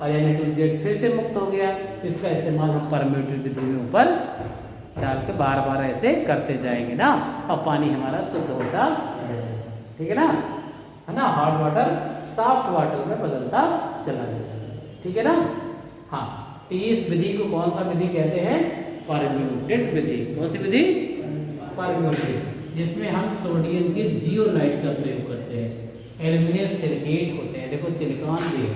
और Na2Z फिर से मुक्त हो गया। इसका इस्तेमाल हम परम्यूटेड विधि में ऊपर डाल के बार बार ऐसे करते जाएंगे ना, और पानी हमारा शुद्ध होता जाएगा। ठीक है ना, हॉट वाटर सॉफ्ट वाटर में बदलता चला जाएगा। ठीक है ना। हाँ, तो इस विधि को कौन सा विधि कहते हैं? परम्यूटेड विधि। कौन सी विधि? परम्यूटेड, जिसमें हम सोडियम के जियोलाइट का प्रयोग करते हैं। एल्यूमिनियम सिलिकेट होते हैं, देखो सिलिकॉन भी है।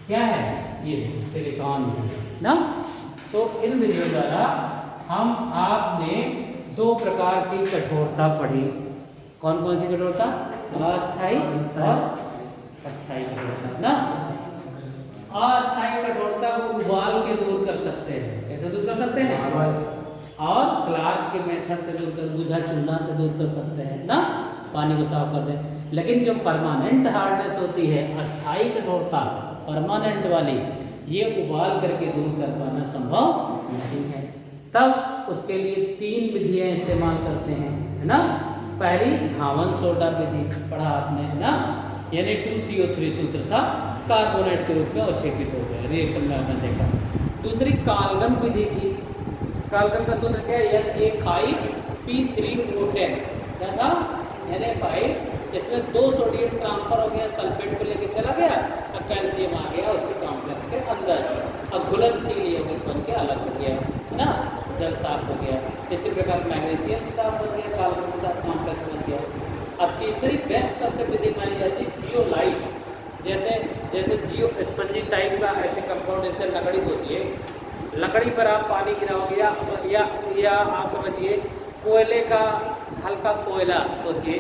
क्या है? ये सिलिकॉन भी ना। तो इन विधियों द्वारा आपने दो प्रकार की कठोरता पढ़ी। कौन कौन सी कठोरता? अस्थाई और अस्थाई कठोरता ना। अस्थाई कठोरता को उबाल के दूर कर सकते हैं। कैसे दूर कर सकते हैं? और क्लार्क के मेथड से दूर कर, बुझा चूल्हा से दूर कर सकते हैं ना, पानी को साफ कर दें। लेकिन जो परमानेंट हार्डनेस होती है, अस्थाई कठोरता परमानेंट वाली, ये उबाल करके दूर कर पाना संभव नहीं है। तब उसके लिए 3 विधियाँ इस्तेमाल करते हैं, है ना। पहली धावन सोडा विधि पढ़ा आपने, है ना, यानी 2CO3 सूत्र था, कार्बोनेट के रूप में अवक्षेपित हो गया, रिएक्शन में आपने देखा। दूसरी कालगन विधि थी। कालगन का सूत्र क्या है? Na5P3O10 क्या था? Na5, इसमें 2 सोडियम ट्रांसफर हो गया, सल्फेट को लेके चला गया, अब कैल्शियम आ गया उसके कॉम्प्लेक्स के अंदर, अब घुलनशील यौगिक बन के अलग हो गया, है ना, जल साफ हो गया। इसी प्रकार मैग्नीशियम साफ हो गया, कालगन के साथ कॉम्प्लेक्स बन गया। अब तीसरी बेस्ट सबसे विधि मानी जाती है जियोलाइट, जैसे जियो स्पंजी टाइप का ऐसे कंपाउंड, जैसे लकड़ी सोचिए, लकड़ी पर आप पानी गिराओगे या आप समझिए कोयले का हल्का कोयला सोचिए,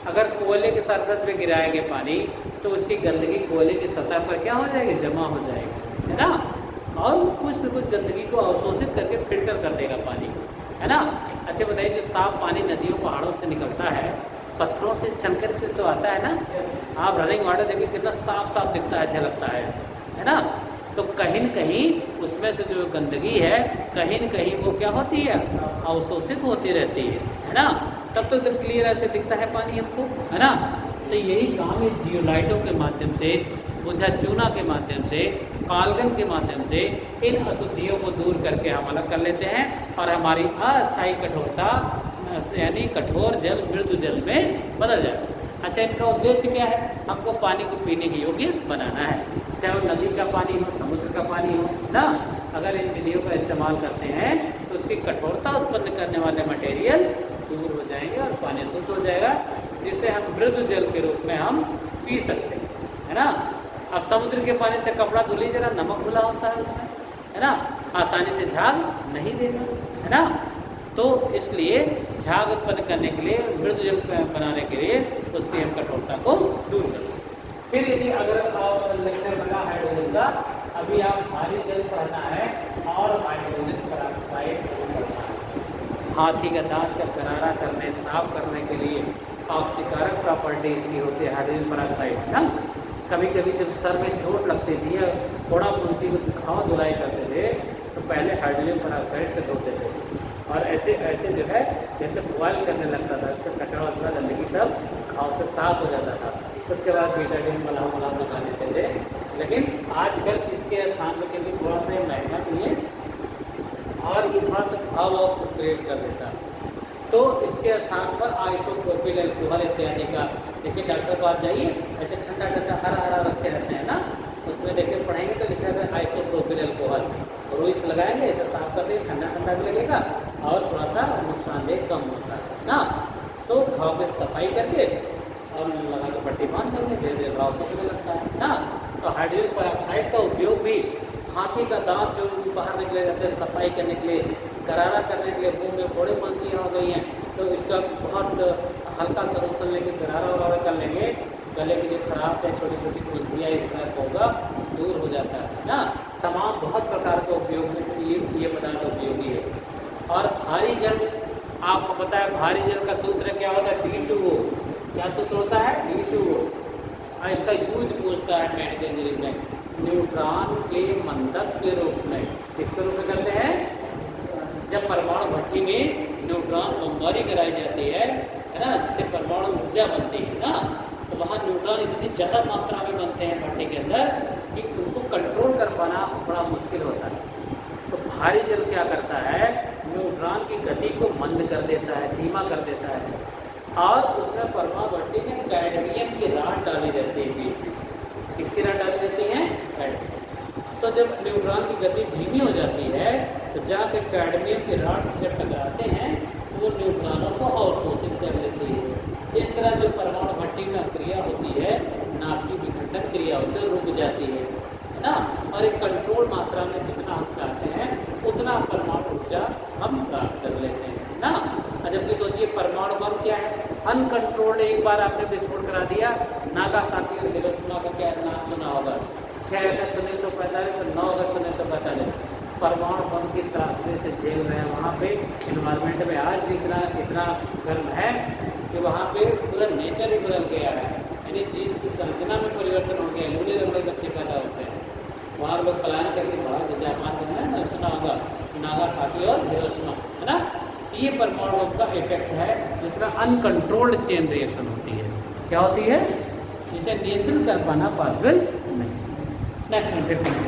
अगर कोयले के सरफेस पे गिराएंगे पानी तो उसकी गंदगी कोयले की सतह पर क्या हो जाएगी? जमा हो जाएगी, है ना, और वो कुछ न कुछ गंदगी को अवशोषित करके फिल्टर कर देगा पानी को, है ना। अच्छा बताइए, जो साफ पानी नदियों पहाड़ों से निकलता है, पत्थरों से छनकर के तो आता है ना, आप रनिंग वाटर देखिए कितना साफ साफ दिखता है, झलकता है ऐसे, है ना। तो कहीं न कहीं उसमें से जो गंदगी है, कहीं न कहीं वो क्या होती है? अवशोषित होती रहती है ना। तब तो एकदम क्लियर ऐसे दिखता है पानी हमको, है ना। तो यही काम है जियोलाइटों के माध्यम से, बुझा चूना के माध्यम से, कालगन के माध्यम से इन अशुद्धियों को दूर करके हम अलग कर लेते हैं और हमारी अस्थायी कठोरता यानी कठोर जल मृदु जल में बदल जाता है। अच्छा, इनका उद्देश्य क्या है? हमको पानी को पीने के योग्य बनाना है, चाहे वो नदी का पानी हो, समुद्र का पानी हो ना। अगर इन विधियों का इस्तेमाल करते हैं तो उसकी कठोरता उत्पन्न करने वाले मटेरियल दूर हो जाएंगे और पानी शुद्ध हो जाएगा, जिससे हम मृदु जल के रूप में हम पी सकते हैं, है ना। अब समुद्र के पानी से कपड़ा धुलिए, जरा नमक घुला होता है उसमें, है ना, आसानी से झाग नहीं देगा, है ना। तो इसलिए झाग उत्पन्न करने के लिए, मृदु जल बनाने के लिए उसकी हम कठोरता को दूर करते हैं। फिर यदि अगर लेक्चर लगा हाइड्रोजन का, अभी आप भारी जल पढ़ना है और हाइड्रोजन पेरोक्साइड करना है। हाथी का दांत का करारा करने, साफ करने के लिए ऑक्सीकारक प्रॉपर्टी इसकी होती है हाइड्रोजन पेरोक्साइड ना। कभी कभी जब सर में चोट लगती थी या थोड़ा मुंशी को घाव धुलाई करते थे तो पहले हाइड्रोजन पेरोक्साइड से धोते थे, और ऐसे ऐसे जो है जैसे बॉयल करने लगता था, उसका कचरा वचरा गंदगी सब घाव से साफ हो जाता था। उसके बाद बीटाडीन मलाम लगा देते थे। लेकिन आजकल इसके स्थान पर क्योंकि थोड़ा सा महंगा भी है और ये थोड़ा सा घाव को क्रिएट कर देता है, तो इसके स्थान पर आइसोप्रोपिल अल्कोहल इत्यादि का, देखिए डॉक्टर पास जाइए, ऐसे ठंडा ठंडा हरा हरा रखे रहते हैं ना, उसमें देखिए पढ़ेंगे तो लिखा है आइसोप्रोपिल अल्कोहल, रोइस लगाएंगे, ऐसे साफ कर देंगे, ठंडा ठंडा भी लगेगा और थोड़ा सा नुकसानदेह कम होता है ना। तो घाव पे सफाई करके और लगा के पट्टी बांध देंगे, धीरे धीरे घाव सूखने लगता है ना। तो हाइड्रोजन पेरोक्साइड का उपयोग भी हाथी का दांत जो बाहर निकले जाते हैं सफाई करने के लिए, करारा करने के लिए, मुंह में फोड़े फंसियाँ हो गई हैं तो इसका बहुत हल्का सलूशन लेके करारा वरारा कर लेंगे, गले की जो खराश है छोटी छोटी फुंसियाँ इसमें होगा दूर हो जाता है ना। तमाम बहुत प्रकार के उपयोग में ये पदार्थ उपयोगी है। और भारी जल, आपको पता है भारी जल का सूत्र क्या होता है? D2O। क्या सूत्र होता है? D2O। और इसका यूज पूछता है मेडिकल इंजीनियरिंग में, न्यूट्रॉन के मंदक के रूप में। किसके रूप में करते हैं? जब परमाणु भट्टी में न्यूट्रॉन बमबारी कराई जाती है ना, जिससे परमाणु ऊर्जा बनती है ना, तो वहाँ न्यूट्रॉन इतनी ज़्यादा मात्रा में बनते हैं भट्टी के अंदर कि उनको कंट्रोल कर पाना बड़ा मुश्किल होता है। तो भारी जल क्या करता है? न्यूट्रॉन की गति को मंद कर देता है, धीमा कर देता है, और उसमें परमाणु भट्टी में कैडमियम की राड डाली रहती है बीच बीच में। किसकी राड डाली रहती है? कैडमियम। तो जब न्यूट्रॉन की गति धीमी हो जाती है तो जाके कैडमियम की राड से जब टकराते हैं तो वो न्यूट्रॉनों को अवशोषित कर लेती है। इस तरह जो परमाणु भट्टी में क्रिया होती है, नाभ की विखंडन क्रिया होती है, रुक जाती है ना। और एक कंट्रोल मात्रा में जितना हम चाहते हैं उतना परमाणु ऊर्जा हम प्राप्त कर लेते हैं ना। जबकि सोचिए परमाणु बम क्या है? अनकंट्रोल्ड एक बार आपने विस्फोट करा दिया। नागासाकी और हिरोशिमा का क्या नाम सुना होगा? 6 अगस्त 1945 और 9 अगस्त 1945 परमाणु बम की त्रासदी से झेल रहे हैं। वहाँ पे इन्वायरमेंट में आज भी इतना गर्म है कि वहाँ पे पूरा नेचर ही बदल गया है, यानी चीज़ की संरचना में परिवर्तन हो गया। लूले लंगड़े बच्चे पैदा होते हैं वहाँ, लोग पलायन करके बाहर जापान में है ना, सुना होगा नागासाकी और हिरोशिमा, है ना। ये परमाणु बम का इफेक्ट है जिसमें अनकंट्रोल्ड चेन रिएक्शन होती है। क्या होती है? जिसे नियंत्रित कर पाना पॉसिबल नहीं। नेक्स्ट 15